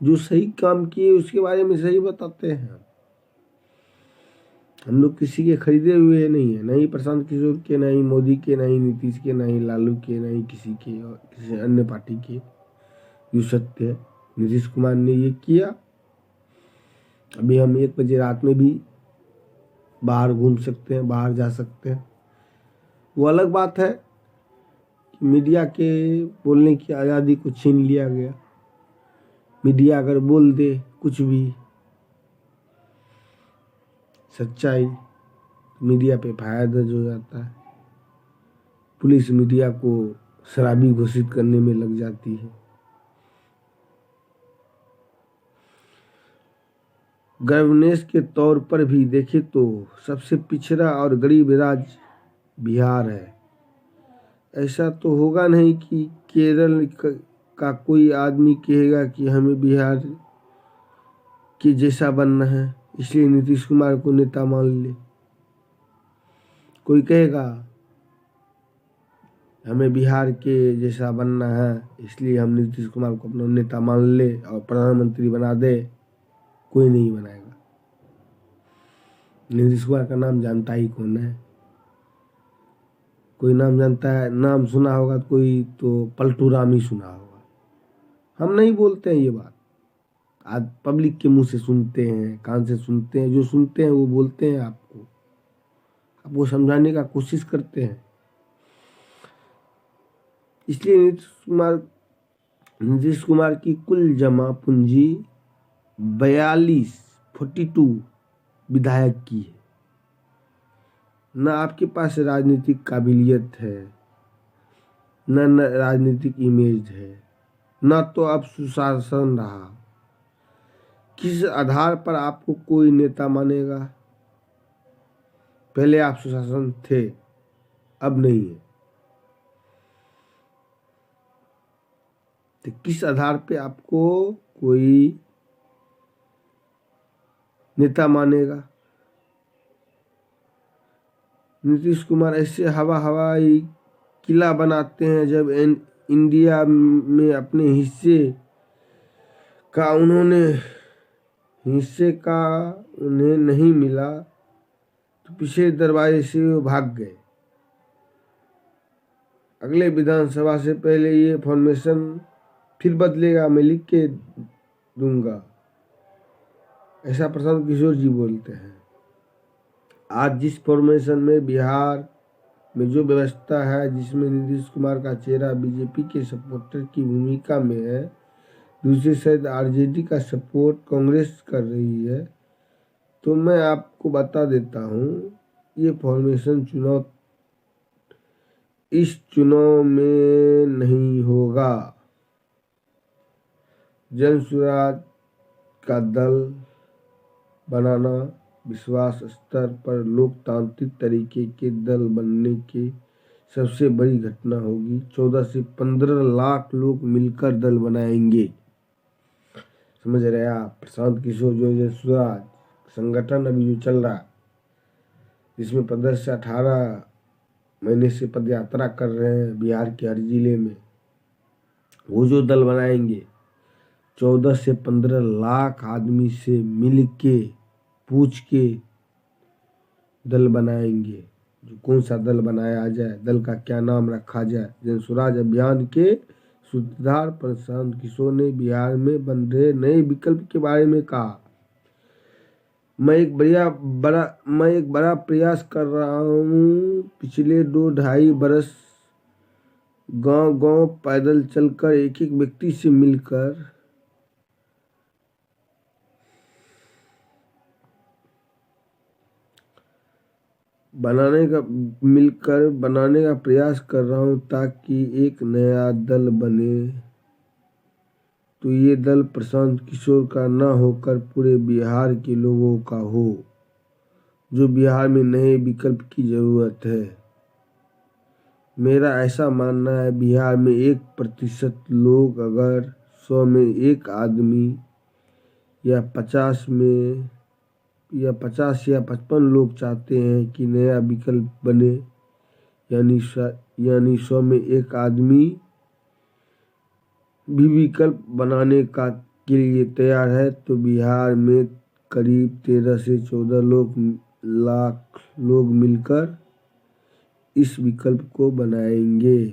जो सही काम किए उसके बारे में सही बताते हैं। हम लोग किसी के खरीदे हुए नहीं है, नहीं प्रशांत किशोर के, नहीं मोदी के, नहीं नीतीश के, नहीं लालू के, नहीं किसी के और किसी अन्य पार्टी के। जो सत्य है, नीतीश कुमार ने ये किया। अभी हम 1 बजे रात में भी बाहर घूम सकते हैं, बाहर जा सकते हैं। वो अलग बात है कि मीडिया के बोलने की आज़ादी को छीन लिया गया। मीडिया अगर बोल दे कुछ भी सच्चाई, मीडिया पे फायर दर्ज हो जाता है। पुलिस मीडिया को शराबी घोषित करने में लग जाती है। गर्वनेस के तौर पर भी देखे तो सबसे पिछड़ा और गरीब राज्य बिहार है। ऐसा तो होगा नहीं कि केरल का कोई आदमी कहेगा कि हमें बिहार के जैसा बनना है, इसलिए नीतीश कुमार को नेता मान ले। कोई कहेगा हमें बिहार के जैसा बनना है, इसलिए हम नीतीश कुमार को अपना नेता मान ले और प्रधानमंत्री बना दे, कोई नहीं बनाएगा। नीतीश कुमार का नाम जानता ही कौन है? कोई नाम जानता है, नाम सुना होगा कोई तो पलटू राम ही सुना होगा। हम नहीं बोलते हैं ये बात, आज पब्लिक के मुंह से सुनते हैं, कान से सुनते हैं, जो सुनते हैं वो बोलते हैं, आपको समझाने का कोशिश करते हैं। इसलिए नीतीश कुमार की कुल जमा पूंजी 42 विधायक की है। न आपके पास राजनीतिक काबिलियत है, न राजनीतिक इमेज है, न तो अब सुशासन रहा। किस आधार पर आपको कोई नेता मानेगा? पहले आप सुशासन थे, अब नहीं है, तो किस आधार पे आपको कोई नेता मानेगा? नीतीश कुमार ऐसे हवाई किला बनाते हैं, जब इंडिया में अपने हिस्से का उन्हें नहीं मिला तो पिछले दरवाजे से वो भाग गए। अगले विधानसभा से पहले ये फॉर्मेशन फिर बदलेगा, मैं लिख के दूंगा, ऐसा प्रशांत किशोर जी बोलते हैं। आज जिस फॉर्मेशन में बिहार में जो व्यवस्था है, जिसमें नीतीश कुमार का चेहरा बीजेपी के सपोर्टर की भूमिका में है, दूसरी साइड आरजेडी का सपोर्ट कांग्रेस कर रही है, तो मैं आपको बता देता हूँ ये फॉर्मेशन इस चुनाव में नहीं होगा। जन स्वराज का दल बनाना विश्वास स्तर पर लोकतांत्रिक तरीके के दल बनने की सबसे बड़ी घटना होगी। 14 से 15 लाख लोग मिलकर दल बनाएंगे। समझ रहे आप? प्रशांत किशोर जो जन स्वराज संगठन अभी जो चल रहा है, जिसमें 15 से 18 महीने से पद यात्रा कर रहे हैं बिहार के हर जिले में, वो जो दल बनाएंगे 14 से 15 लाख आदमी से मिल के पूछ के दल बनाएंगे। जो कौन सा दल बनाया जाए, दल का क्या नाम रखा जाए। जन स्वराज अभियान के सूत्रधार प्रशांत किशोर ने बिहार में बन रहे नए विकल्प के बारे में कहा, मैं एक बड़ा प्रयास कर रहा हूँ। पिछले 2-2.5 बरस गांव-गांव पैदल चलकर एक एक व्यक्ति से मिलकर बनाने का प्रयास कर रहा हूँ, ताकि एक नया दल बने तो ये दल प्रशांत किशोर का न होकर पूरे बिहार के लोगों का हो, जो बिहार में नए विकल्प की जरूरत है। मेरा ऐसा मानना है, बिहार में 1% लोग अगर 100 में एक आदमी या 50 या 55 लोग चाहते हैं कि नया विकल्प बने, यानी 100 में एक आदमी भी विकल्प बनाने के लिए तैयार है, तो बिहार में करीब 13 से 14 लाख लोग मिलकर इस विकल्प को बनाएंगे।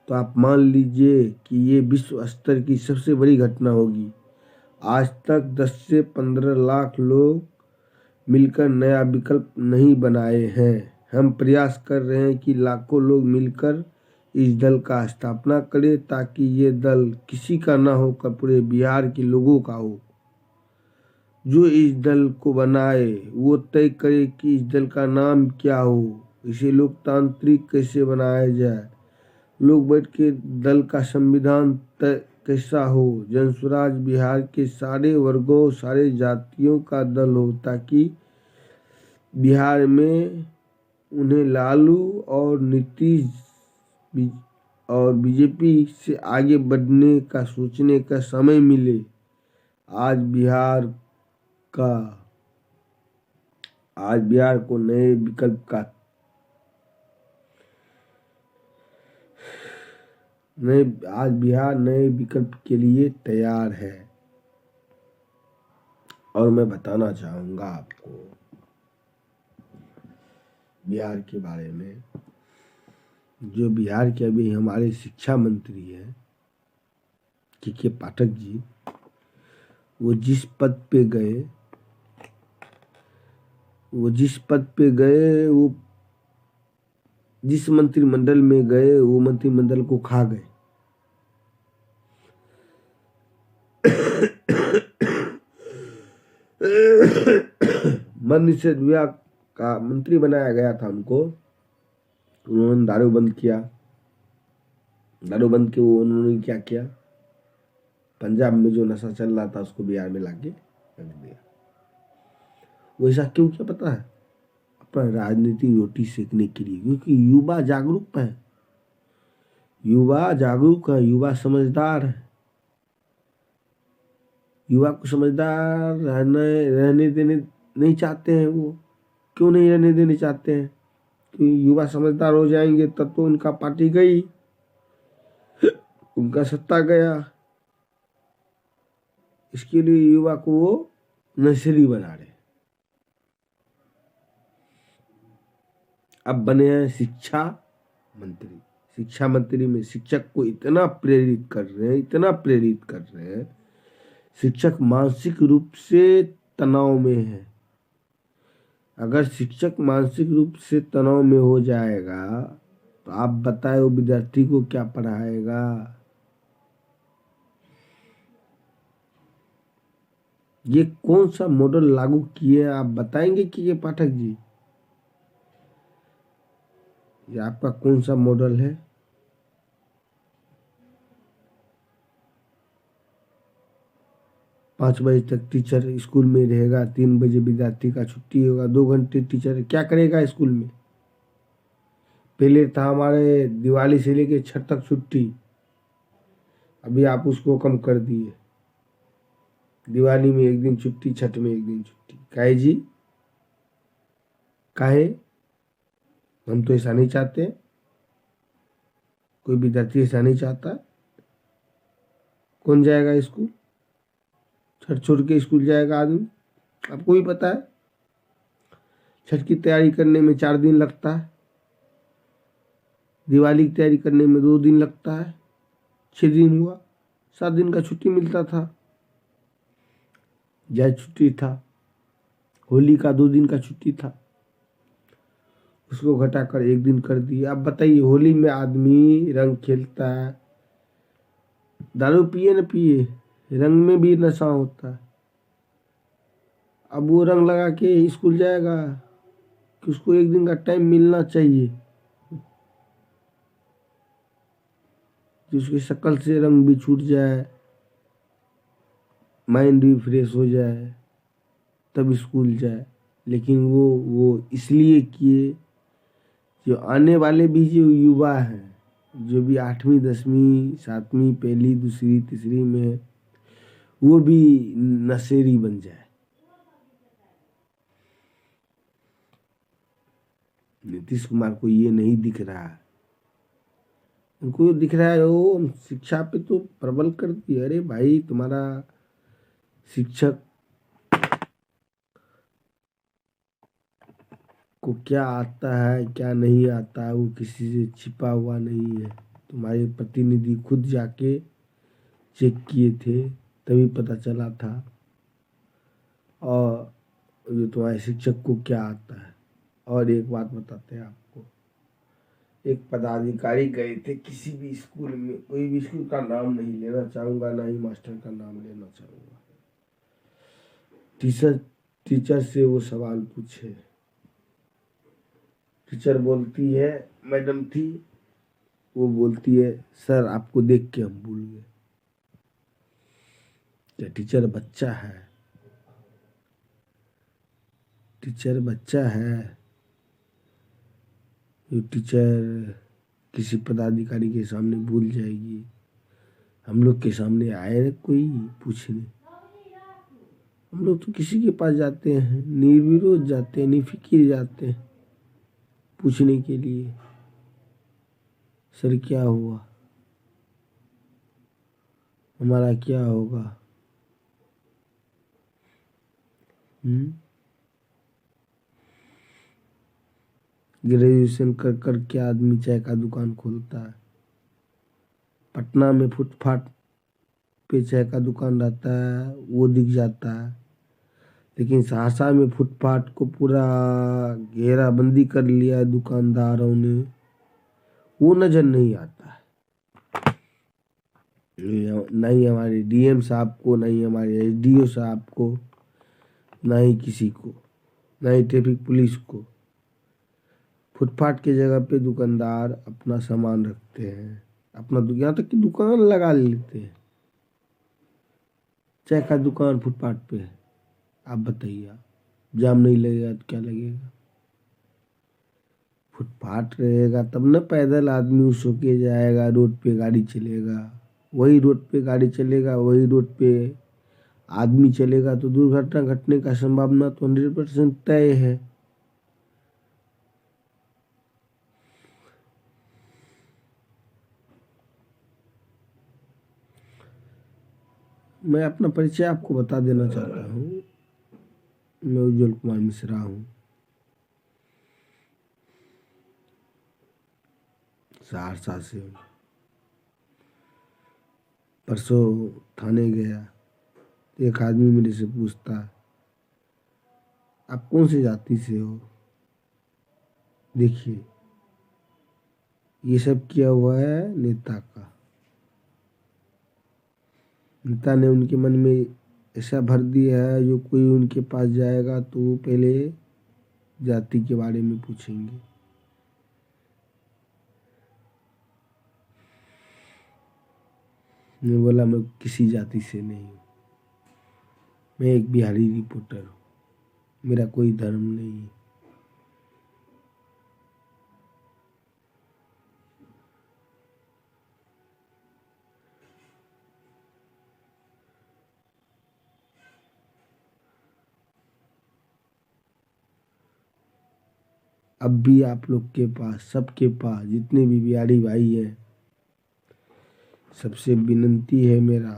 तो आप मान लीजिए कि ये विश्व स्तर की सबसे बड़ी घटना होगी। आज तक 10 से 15 लाख लोग मिलकर नया विकल्प नहीं बनाए हैं। हम प्रयास कर रहे हैं कि लाखों लोग मिलकर इस दल का स्थापना करें, ताकि ये दल किसी का ना होकर पूरे बिहार के लोगों का हो। जो इस दल को बनाए वो तय करे कि इस दल का नाम क्या हो, इसे लोकतांत्रिक कैसे बनाया जाए, लोग बैठ के दल का संविधान तय कैसा हो, जन स्वराज बिहार के सारे वर्गों सारे जातियों का दल हो, ताकि बिहार में उन्हें लालू और नीतीश और बीजेपी से आगे बढ़ने का सोचने का समय मिले। आज बिहार को नए विकल्प आज बिहार नए विकल्प के लिए तैयार है। और मैं बताना चाहूँगा आपको, बिहार के बारे में। जो बिहार के अभी हमारे शिक्षा मंत्री हैं के पाठक जी, वो जिस पद पे गए वो जिस मंत्रिमंडल में गए वो मंत्रिमंडल को खा गए। मद्य निषेध विभाग का मंत्री बनाया गया था उनको। उन्होंने दारू बंद किया। दारू बंद के वो उन्होंने क्या किया, पंजाब में जो नशा चल रहा था उसको बिहार में लाके रख दिया। वो ऐसा क्यों किया पता है? अपना राजनीति रोटी सेकने के लिए, क्योंकि युवा जागरूक है, युवा समझदार है। युवा को समझदार रहने देने नहीं चाहते हैं। वो क्यों नहीं रहने देने चाहते हैं? कि युवा समझदार हो जाएंगे तब तो उनका पार्टी गई, उनका सत्ता गया। इसके लिए युवा को वो नशेड़ी बना रहे। अब बने हैं शिक्षा मंत्री। शिक्षा मंत्री में शिक्षक को इतना प्रेरित कर रहे हैं, शिक्षक मानसिक रूप से तनाव में है। अगर शिक्षक मानसिक रूप से तनाव में हो जाएगा तो आप बताए वो विद्यार्थी को क्या पढ़ाएगा? ये कौन सा मॉडल लागू किए आप बताएंगे कि ये पाठक जी, ये आपका कौन सा मॉडल है? 5 बजे तक टीचर स्कूल में रहेगा, 3 बजे विद्यार्थी का छुट्टी होगा, 2 घंटे टीचर क्या करेगा स्कूल में? पहले था हमारे दिवाली से लेके छठ तक छुट्टी, अभी आप उसको कम कर दिए। दिवाली में 1 दिन छुट्टी, छठ में 1 दिन छुट्टी। काहे जी? काहे? हम तो ऐसा नहीं चाहते, कोई विद्यार्थी ऐसा नहीं चाहता। कौन जाएगा स्कूल? छठ छोड़ के स्कूल जाएगा आदमी? आपको भी पता है छठ की तैयारी करने में 4 दिन लगता है, दिवाली की तैयारी करने में 2 दिन लगता है, 6 दिन हुआ, 7 दिन का छुट्टी मिलता था। जायज छुट्टी था। होली का 2 दिन का छुट्टी था, उसको घटाकर 1 दिन कर दिया। अब बताइए, होली में आदमी रंग खेलता है, दारू पिए न पिए, रंग में भी नशा होता है। अब वो रंग लगा के स्कूल जाएगा कि उसको 1 दिन का टाइम मिलना चाहिए कि उसकी शक्ल से रंग भी छूट जाए, माइंड भी फ्रेश हो जाए, तब स्कूल जाए। लेकिन वो इसलिए किए जो आने वाले भी जो युवा हैं, जो भी 8वीं 10वीं 7वीं पहली दूसरी तीसरी में, वो भी नशेड़ी बन जाए। नीतीश कुमार को ये नहीं दिख रहा है। उनको दिख रहा है वो शिक्षा पे तो प्रबल कर दिया। अरे भाई, तुम्हारा शिक्षक को क्या आता है क्या नहीं आता है वो किसी से छिपा हुआ नहीं है। तुम्हारे प्रतिनिधि खुद जाके चेक किए थे, तभी पता चला था। और जो तुम्हारे शिक्षक को क्या आता है। और एक बात बताते हैं आपको, एक पदाधिकारी गए थे किसी भी स्कूल में, कोई भी स्कूल का नाम नहीं लेना चाहूंगा, ना ही मास्टर का नाम लेना चाहूंगा। टीचर से वो सवाल पूछे, टीचर बोलती है, मैडम थी, वो बोलती है सर आपको देख के हम भूल गए। क्या टीचर बच्चा है? टीचर बच्चा है? ये टीचर किसी पदाधिकारी के सामने भूल जाएगी? हम लोग के सामने आए कोई पूछने? हम लोग तो किसी के पास जाते हैं, निर्विरोध जाते हैं, निफिकिर जाते हैं पूछने के लिए, सर क्या हुआ, हमारा क्या होगा। ग्रेजुएशन कर कर के आदमी चाय का दुकान खोलता है। पटना में फुटपाथ पे चाय का दुकान रहता है, वो दिख जाता है। लेकिन सहरसा में फुटपाथ को पूरा घेराबंदी कर लिया है दुकानदारों ने, वो नजर नहीं आता है। नहीं हमारे डीएम साहब को, नहीं हमारे एसडीओ साहब को, ना ही किसी को, ना ही ट्रैफिक पुलिस को। फुटपाथ की जगह पे दुकानदार अपना सामान रखते हैं, अपना यहाँ तक कि दुकान लगा लेते हैं। चाय का दुकान फुटपाथ पे है, आप बताइए, आप जाम नहीं लगेगा तो क्या लगेगा? फुटपाथ रहेगा तब न पैदल आदमी उस होके जाएगा, रोड पे गाड़ी चलेगा। वही रोड पे गाड़ी चलेगा, वही रोड पे आदमी चलेगा तो दुर्घटना घटने का संभावना तो 100% तय है। मैं अपना परिचय आपको बता देना चाहता हूँ। मैं उज्जवल कुमार मिश्रा हूँ, सहरसा से हूँ। परसों थाने गया तो एक आदमी मेरे से पूछता, आप कौन सी जाति से हो? देखिए, ये सब किया हुआ है नेता का। नेता ने उनके मन में ऐसा भर दिया है, जो कोई उनके पास जाएगा तो वो पहले जाति के बारे में पूछेंगे। मैं बोला, मैं किसी जाति से नहीं हूँ, मैं एक बिहारी रिपोर्टर हूँ, मेरा कोई धर्म नहीं है। अब भी आप लोग के पास, सबके पास, जितने भी बिहारी भाई हैं, सबसे विनती है मेरा,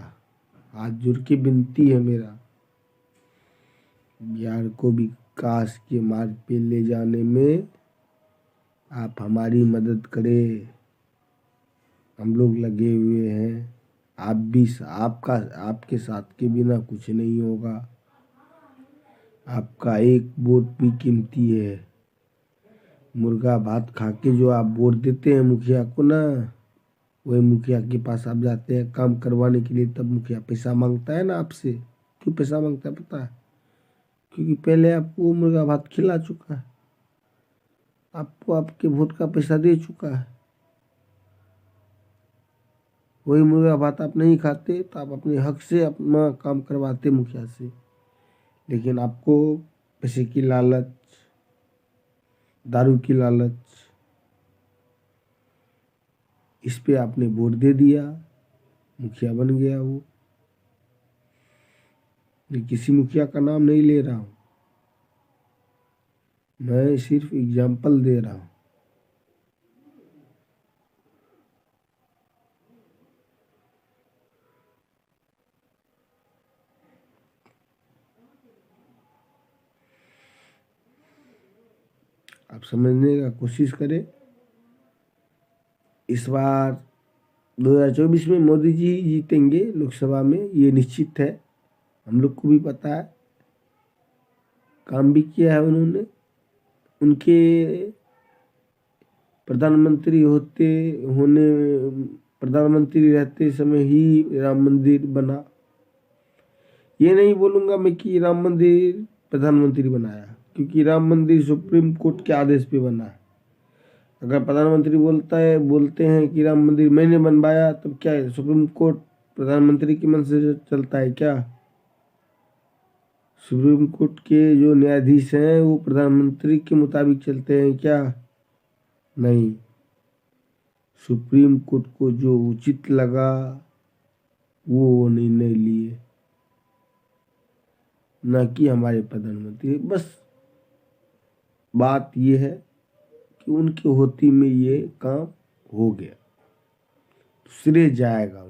हाथ जोड़ के विनती है मेरा, बिहार को विकास के मार्ग पे ले जाने में आप हमारी मदद करें। हम लोग लगे हुए हैं, आप भी, आपका, आपके साथ के बिना कुछ नहीं होगा। आपका एक वोट भी कीमती है। मुर्गा भात खा के जो आप वोट देते हैं मुखिया को ना, वही मुखिया के पास आप जाते हैं काम करवाने के लिए, तब मुखिया पैसा मांगता है ना आपसे। क्यों पैसा मांगता है पता है? क्योंकि पहले आपको वो मुर्गा भात खिला चुका है, आपको आपके वोट का पैसा दे चुका है। वही मुर्गा भात आप नहीं खाते तो आप अपने हक से अपना काम करवाते मुखिया से। लेकिन आपको पैसे की लालच, दारू की लालच, इस पे आपने वोट दे दिया, मुखिया बन गया वो। मैं किसी मुखिया का नाम नहीं ले रहा हूँ, मैं सिर्फ एग्जाम्पल दे रहा हूँ। आप समझने का कोशिश करें। इस बार 2024 में मोदी जी जीतेंगे लोकसभा में, ये निश्चित है। हम लोग को भी पता है, काम भी किया है उन्होंने। उनके प्रधानमंत्री रहते समय ही राम मंदिर बना। ये नहीं बोलूँगा मैं कि राम मंदिर प्रधानमंत्री बनाया, क्योंकि राम मंदिर सुप्रीम कोर्ट के आदेश पे बना है। अगर प्रधानमंत्री बोलते हैं कि राम मंदिर मैंने बनवाया, तब क्या है, सुप्रीम कोर्ट प्रधानमंत्री की मन से चलता है क्या? सुप्रीम कोर्ट के जो न्यायाधीश हैं वो प्रधानमंत्री के मुताबिक चलते हैं क्या? नहीं। सुप्रीम कोर्ट को जो उचित लगा वो निर्णय लिए, न कि हमारे प्रधानमंत्री। बस बात ये है कि उनके होती में ये काम हो गया, श्रेय जाएगा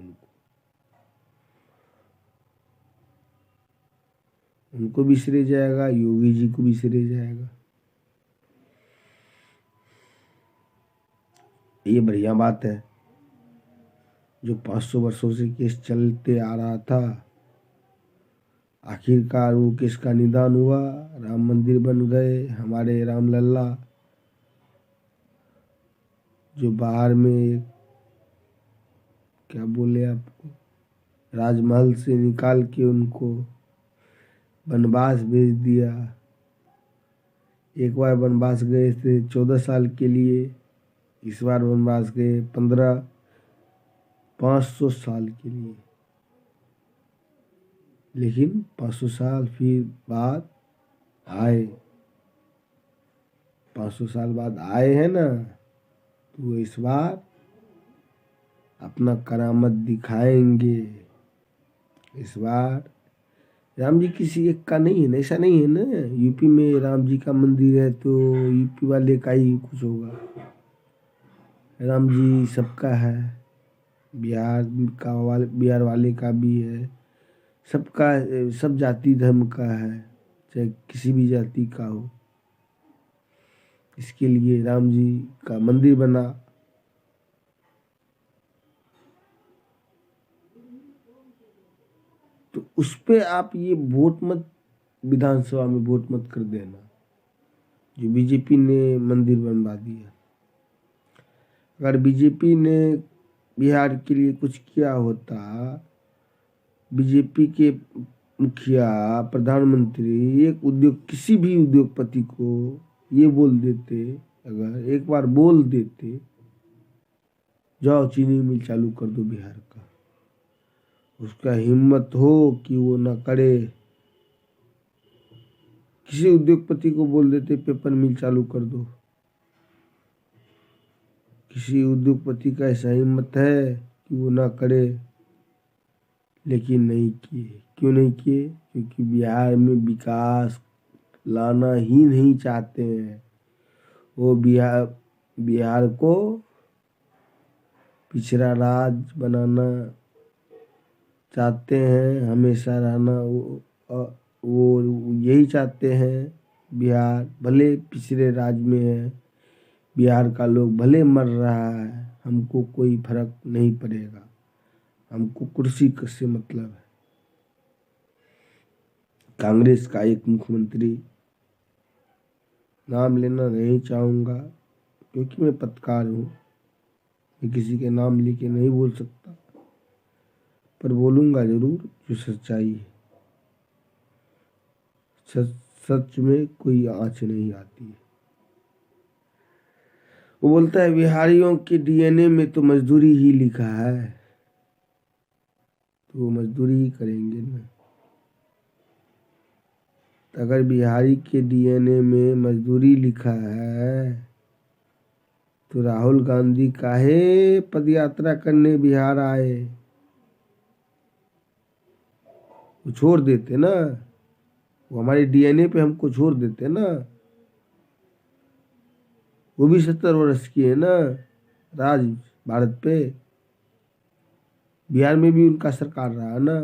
उनको भी श्रेय जाएगा, योगी जी को भी श्रेय जाएगा। ये बढ़िया बात है। जो 500 वर्षों से केस चलते आ रहा था, आखिरकार वो केस का निदान हुआ, राम मंदिर बन गए हमारे राम लल्ला। जो बाहर में क्या बोले आपको, राजमहल से निकाल के उनको वनवास भेज दिया। एक बार वनवास गए थे 14 साल के लिए, इस बार वनवास गए 500 साल के लिए। लेकिन 500 साल फिर बाद आए, 500 साल बाद आए हैं ना, तो इस बार अपना करामत दिखाएंगे। इस बार राम जी किसी एक का नहीं है ना, ऐसा नहीं है ना। यूपी में राम जी का मंदिर है तो यूपी वाले का ही कुछ होगा। राम जी सबका है, बिहार वाले का भी है, सबका, सब जाति धर्म का है, चाहे किसी भी जाति का हो। इसके लिए राम जी का मंदिर बना। तो उस पे आप ये वोट मत, विधानसभा में वोट मत कर देना जो बीजेपी ने मंदिर बनवा दिया। अगर बीजेपी ने बिहार के लिए कुछ किया होता, बीजेपी के मुखिया प्रधानमंत्री एक उद्योग, किसी भी उद्योगपति को ये बोल देते, अगर एक बार बोल देते जाओ चीनी मिल चालू कर दो बिहार का, उसका हिम्मत हो कि वो ना करे। किसी उद्योगपति को बोल देते पेपर मिल चालू कर दो, किसी उद्योगपति का ऐसा हिम्मत है कि वो ना करे। लेकिन नहीं किए। क्यों नहीं किए? क्योंकि बिहार में विकास लाना ही नहीं चाहते हैं। वो बिहार को पिछड़ा राज्य बनाना चाहते हैं, हमेशा रहना वो यही चाहते हैं। बिहार भले पिछड़े राज्य में है, बिहार का लोग भले मर रहा है, हमको कोई फर्क नहीं पड़ेगा, हमको कुर्सी से मतलब है। कांग्रेस का एक मुख्यमंत्री, नाम लेना नहीं चाहूँगा क्योंकि मैं पत्रकार हूँ, मैं किसी के नाम लेके नहीं बोल सकता, पर बोलूँगा जरूर जो सच्चाई है। सच में कोई आँच नहीं आती है। वो बोलता है बिहारियों के डीएनए में तो मजदूरी ही लिखा है, तो वो मजदूरी ही करेंगे ना। अगर बिहारी के डीएनए में मजदूरी लिखा है तो राहुल गांधी काहे पदयात्रा करने बिहार आए? वो छोड़ देते ना, वो हमारे डीएनए पे हमको छोड़ देते ना। वो भी 70 वर्ष की है ना राज भारत पे, बिहार में भी उनका सरकार रहा ना,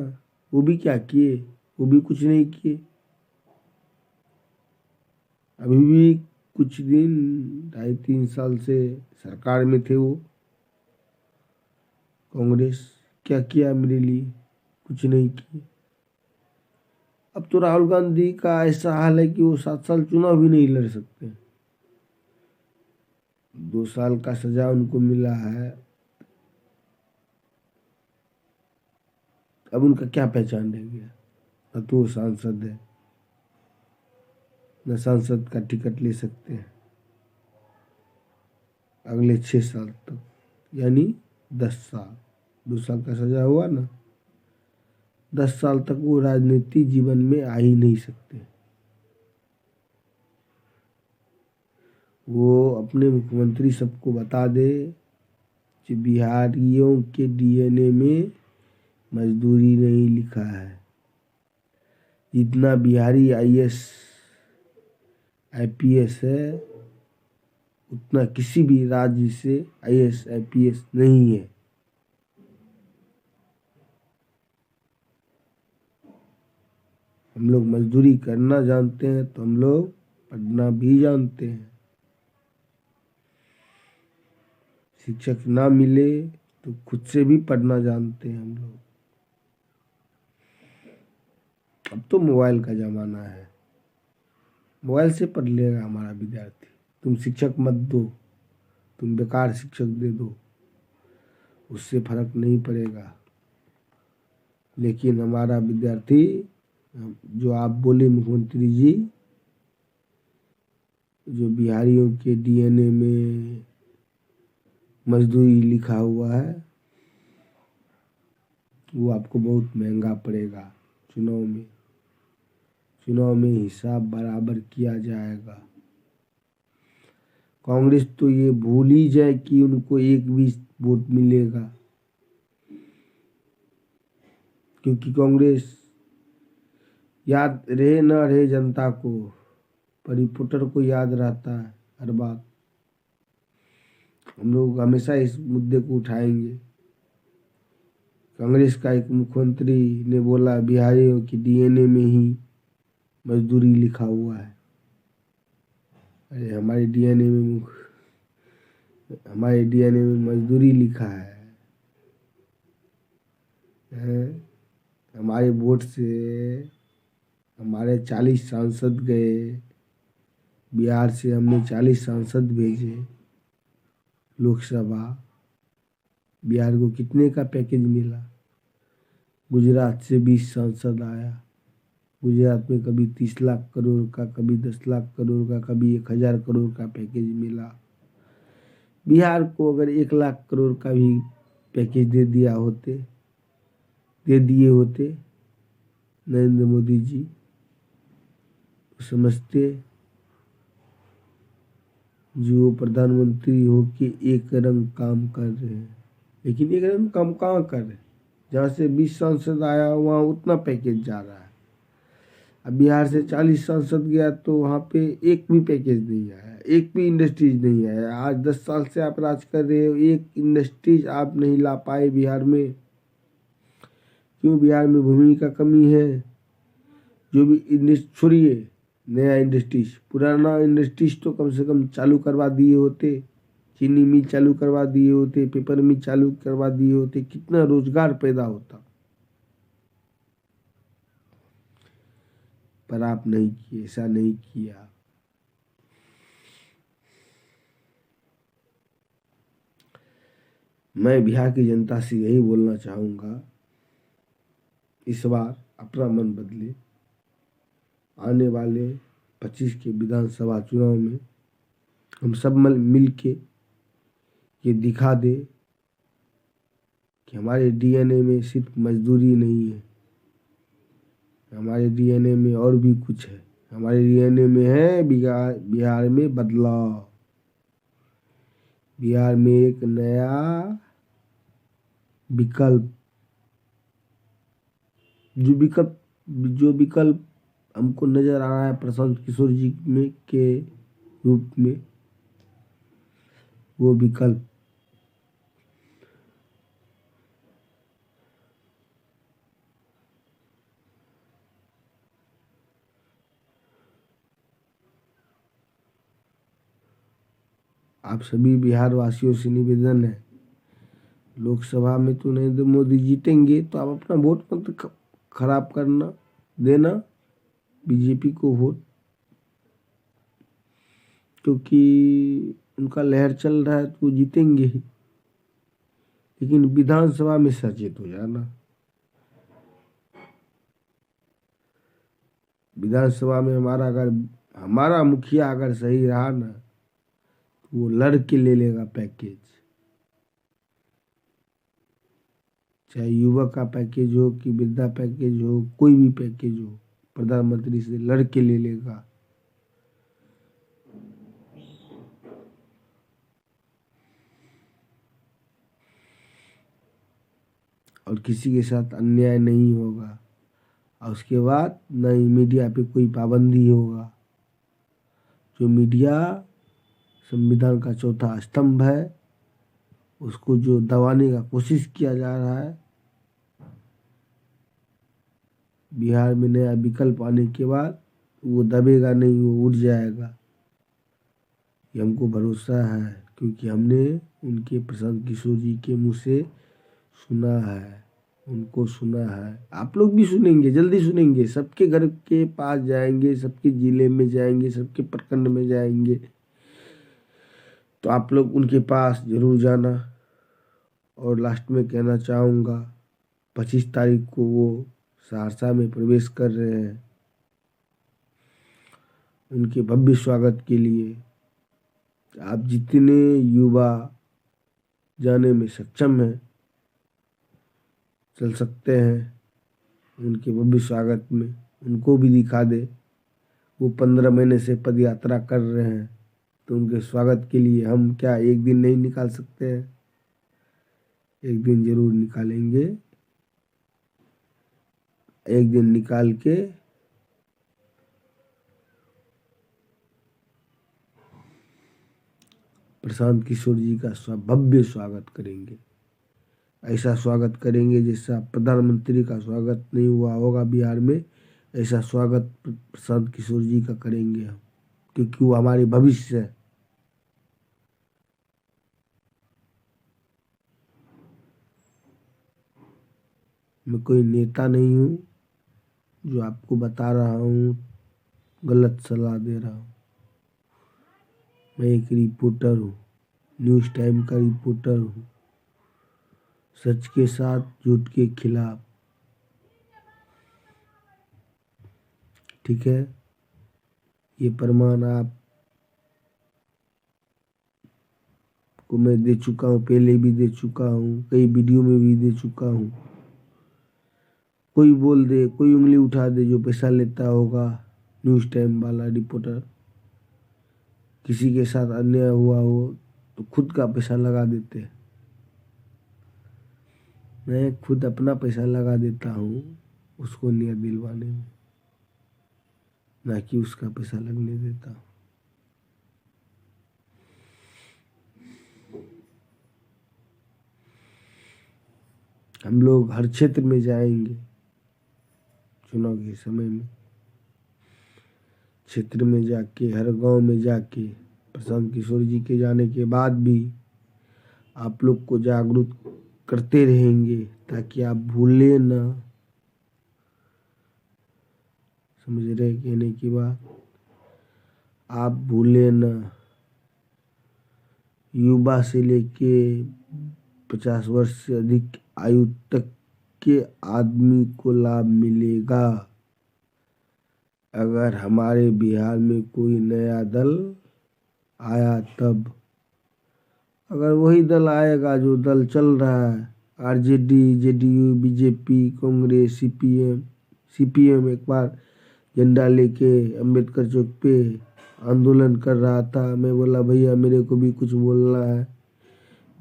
वो भी क्या किए? वो भी कुछ नहीं किए। अभी भी कुछ दिन 2.5-3 साल से सरकार में थे वो कांग्रेस, क्या किया मेरे लिए? कुछ नहीं किया। अब तो राहुल गांधी का ऐसा हाल है कि वो 7 साल चुनाव भी नहीं लड़ सकते। 2 साल का सजा उनको मिला है। अब उनका क्या पहचान रह गया? न तो वो सांसद है, न सांसद का टिकट ले सकते हैं अगले 6 साल तक, यानी 10 साल। 2 साल का सजा हुआ ना, 10 साल तक वो राजनीतिक जीवन में आ ही नहीं सकते। वो अपने मुख्यमंत्री सबको बता दे कि बिहारियों के डीएनए में मजदूरी नहीं लिखा है। जितना बिहारी आईएएस आईपीएस है, उतना किसी भी राज्य से आईएएस आईपीएस नहीं है। हम लोग मजदूरी करना जानते हैं तो हम लोग पढ़ना भी जानते हैं। शिक्षक ना मिले तो खुद से भी पढ़ना जानते हैं हम लोग। अब तो मोबाइल का ज़माना है, मोबाइल से पढ़ लेगा हमारा विद्यार्थी। तुम शिक्षक मत दो, तुम बेकार शिक्षक दे दो, उससे फर्क नहीं पड़ेगा। लेकिन हमारा विद्यार्थी, जो आप बोले मुख्यमंत्री जी, जो बिहारियों के डीएनए में मजदूरी लिखा हुआ है, वो आपको बहुत महंगा पड़ेगा। चुनाव में हिसाब बराबर किया जाएगा। कांग्रेस तो ये भूल ही जाए कि उनको एक भी वोट मिलेगा, क्योंकि कांग्रेस याद रहे न रहे जनता को, पर रिपोर्टर को याद रहता है हर बात। हम लोग हमेशा इस मुद्दे को उठाएंगे। कांग्रेस का एक मुख्यमंत्री ने बोला बिहारियों की डीएनए में ही मजदूरी लिखा हुआ है। अरे हमारे डीएनए में मजदूरी लिखा है। हमारे वोट से हमारे 40 सांसद गए, बिहार से हमने 40 सांसद भेजे लोकसभा। बिहार को कितने का पैकेज मिला? गुजरात से 20 सांसद आया। गुजरात में कभी 30 लाख करोड़ का, कभी 10 लाख करोड़ का, कभी 1000 करोड़ का पैकेज मिला। बिहार को अगर 1 लाख करोड़ का भी पैकेज दे दिए होते नरेंद्र मोदी जी, तो समझते जो प्रधानमंत्री हो के एक रंग काम कर रहे हैं। लेकिन एक रंग काम कहाँ कर रहे? जहाँ से 20 सांसद आया वहाँ उतना पैकेज जा रहा है। अब बिहार से 40 सांसद गया तो वहाँ पे एक भी पैकेज नहीं आया, एक भी इंडस्ट्रीज नहीं आया। आज 10 साल से आप राज कर रहे हो, एक इंडस्ट्रीज आप नहीं ला पाए बिहार में। क्यों? बिहार में भूमि का कमी है। जो भी छोड़िए नया इंडस्ट्रीज, पुराना इंडस्ट्रीज तो कम से कम चालू करवा दिए होते। चीनी मिल चालू करवा दिए होते, पेपर मिल चालू करवा दिए होते, कितना रोजगार पैदा होता। पर आप नहीं किए, ऐसा नहीं किया। मैं बिहार की जनता से यही बोलना चाहूँगा, इस बार अपना मन बदले। आने वाले 25 के विधानसभा चुनाव में हम सब मिल के ये दिखा दे कि हमारे डीएनए में सिर्फ मजदूरी नहीं है, हमारे डीएनए में और भी कुछ है। हमारे डीएनए में है बिहार में बदलाव, बिहार में एक नया विकल्प। जो विकल्प हमको नजर आ रहा है प्रशांत किशोर जी में के रूप में, वो विकल्प आप सभी बिहार वासियों से निवेदन है, लोकसभा में तो नरेंद्र मोदी जीतेंगे तो आप अपना वोट मत खराब करना, देना बीजेपी को वोट, क्योंकि उनका लहर चल रहा है तो वो जीतेंगे ही। लेकिन विधानसभा में सचेत हो जाना। विधानसभा में हमारा मुखिया अगर सही रहा ना, तो वो लड़ के ले लेगा पैकेज, चाहे युवक का पैकेज हो कि वृद्धा पैकेज हो, कोई भी पैकेज हो, प्रधानमंत्री से लड़ के ले लेगा। और किसी के साथ अन्याय नहीं होगा। और उसके बाद न ही मीडिया पे कोई पाबंदी होगा। जो मीडिया संविधान का चौथा स्तंभ है, उसको जो दबाने का कोशिश किया जा रहा है, बिहार में नया विकल्प आने के बाद वो दबेगा नहीं, वो उठ जाएगा। ये हमको भरोसा है। क्योंकि हमने उनके प्रशांत किशोर जी के मुँह से सुना है, उनको सुना है। आप लोग भी सुनेंगे, जल्दी सुनेंगे। सबके घर के पास जाएंगे, सबके जिले में जाएंगे, सबके प्रखंड में जाएंगे, तो आप लोग उनके पास जरूर जाना। और लास्ट में कहना चाहूँगा, 25 तारीख को वो सहरसा में प्रवेश कर रहे हैं। उनके भव्य स्वागत के लिए आप जितने युवा जाने में सक्षम हैं चल सकते हैं उनके भव्य स्वागत में। उनको भी दिखा दे, वो 15 महीने से पद यात्रा कर रहे हैं, तो उनके स्वागत के लिए हम क्या एक दिन नहीं निकाल सकते हैं? एक दिन जरूर निकालेंगे। एक दिन निकाल के प्रशांत किशोर जी का भव्य स्वागत करेंगे। ऐसा स्वागत करेंगे जैसा प्रधानमंत्री का स्वागत नहीं हुआ होगा बिहार में, ऐसा स्वागत प्रशांत किशोर जी का करेंगे हम, क्योंकि वो हमारे भविष्य है। मैं कोई नेता नहीं हूँ जो आपको बता रहा हूँ, गलत सलाह दे रहा हूँ। मैं एक रिपोर्टर हूँ, न्यूज़ टाइम का रिपोर्टर हूँ, सच के साथ झूठ के खिलाफ। ठीक है, ये प्रमाण आप को मैं दे चुका हूँ, पहले भी दे चुका हूँ, कई वीडियो में भी दे चुका हूँ। कोई बोल दे, कोई उंगली उठा दे जो पैसा लेता होगा, न्यूज़ टाइम वाला रिपोर्टर, किसी के साथ अन्याय हुआ हो तो खुद का पैसा लगा देते हैं। मैं खुद अपना पैसा लगा देता हूँ उसको न्याय दिलवाने में, ना कि उसका पैसा लगने देता हूँ। हम लोग हर क्षेत्र में जाएंगे चुनाव के समय में, क्षेत्र में जाके, हर गांव में जाके। प्रशांत किशोर जी के जाने के बाद भी आप लोग को जागरूक करते रहेंगे ताकि आप भूले ना। समझ रहे कहने की बात? आप भूले ना। युवा से लेके 50 वर्ष से अधिक आयु तक के आदमी को लाभ मिलेगा अगर हमारे बिहार में कोई नया दल आया तब। अगर वही दल आएगा जो दल चल रहा है, RJD, JDU, BJP, Congress, CPM एक बार झंडा लेके अंबेडकर चौक पे आंदोलन कर रहा था। मैं बोला भैया मेरे को भी कुछ बोलना है।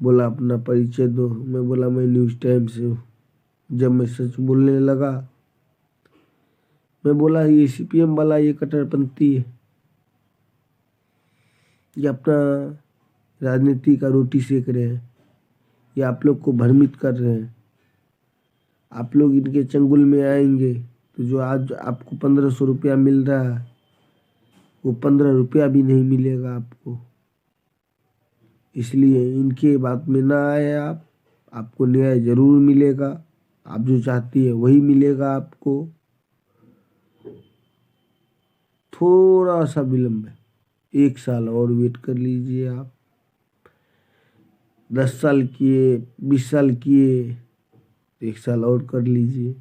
बोला अपना परिचय दो। मैं बोला मैं न्यूज़ टाइम से हूँ। जब मैं सच बोलने लगा, मैं बोला ये सीपीएम वाला ये कट्टरपंथी है, ये अपना राजनीति का रोटी सेक रहे हैं, ये आप लोग को भ्रमित कर रहे हैं। आप लोग इनके चंगुल में आएंगे तो जो आज आपको 1500 रुपया मिल रहा है वो 15 रुपया भी नहीं मिलेगा आपको। इसलिए इनके बात में ना आए आप, आपको न्याय जरूर मिलेगा। आप जो चाहती है वही मिलेगा आपको। थोड़ा सा विलम्ब है, 1 साल और वेट कर लीजिए आप। 10 साल किए, 20 साल किए, 1 साल और कर लीजिए।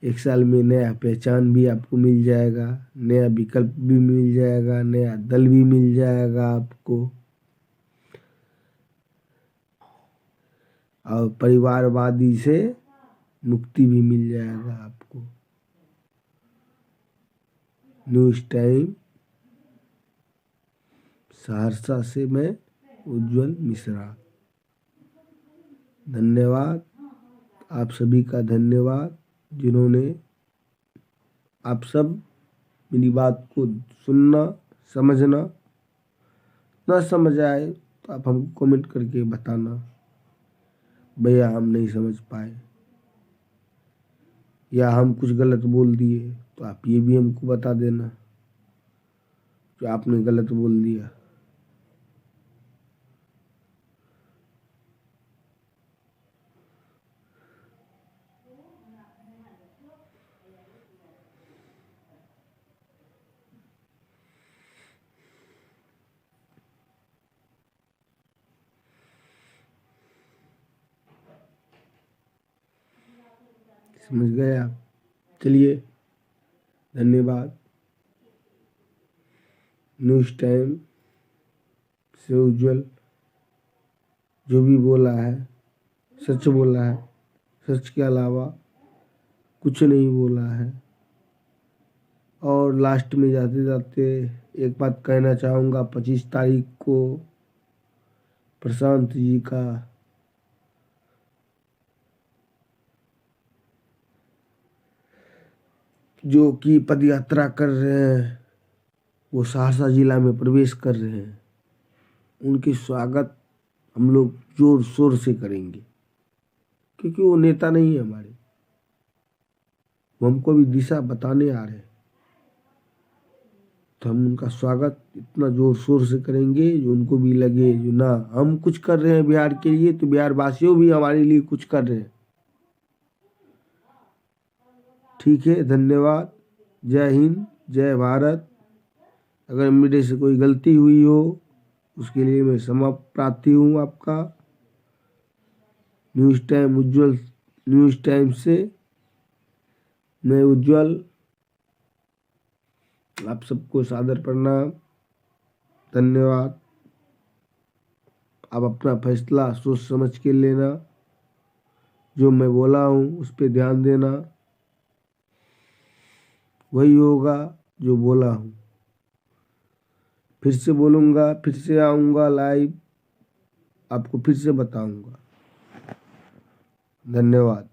1 साल में नया पहचान भी आपको मिल जाएगा, नया विकल्प भी मिल जाएगा, नया दल भी मिल जाएगा आपको, और परिवारवादी से मुक्ति भी मिल जाएगा आपको। न्यूज़ टाइम सहरसा से मैं उज्जवल मिश्रा। धन्यवाद, आप सभी का धन्यवाद जिन्होंने आप सब मेरी बात को सुनना, समझना। ना समझ आए तो आप हमको कमेंट करके बताना भैया हम नहीं समझ पाए, या हम कुछ गलत बोल दिए तो आप ये भी हमको बता देना कि आपने गलत बोल दिया। समझ गए आप? चलिए, धन्यवाद। न्यूज़ टाइम से उज्जवल जो भी बोला है सच बोला है, सच के अलावा कुछ नहीं बोला है। और लास्ट में जाते जाते एक बात कहना चाहूँगा, 25 तारीख को प्रशांत जी का जो कि पद यात्रा कर रहे हैं, वो सहरसा जिला में प्रवेश कर रहे हैं। उनके स्वागत हम लोग जोर शोर से करेंगे, क्योंकि वो नेता नहीं है हमारे, वो हमको भी दिशा बताने आ रहे हैं। तो हम उनका स्वागत इतना जोर शोर से करेंगे जो उनको भी लगे जो ना हम कुछ कर रहे हैं बिहार के लिए, तो बिहार वासियों भी हमारे लिए कुछ कर रहे हैं। ठीक है, धन्यवाद। जय हिंद, जय भारत। अगर मेरे से कोई गलती हुई हो उसके लिए मैं क्षमा प्रार्थी हूँ आपका। न्यूज़ टाइम उज्जवल न्यूज़ टाइम से मैं उज्जवल, आप सबको सादर प्रणाम, धन्यवाद। आप अपना फैसला सोच समझ के लेना, जो मैं बोला हूँ उस पर ध्यान देना, वही होगा जो बोला हूँ। फिर से बोलूँगा, फिर से आऊँगा लाइव, आपको फिर से बताऊँगा। धन्यवाद।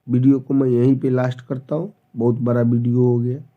वीडियो को मैं यहीं पे लास्ट करता हूँ, बहुत बड़ा वीडियो हो गया।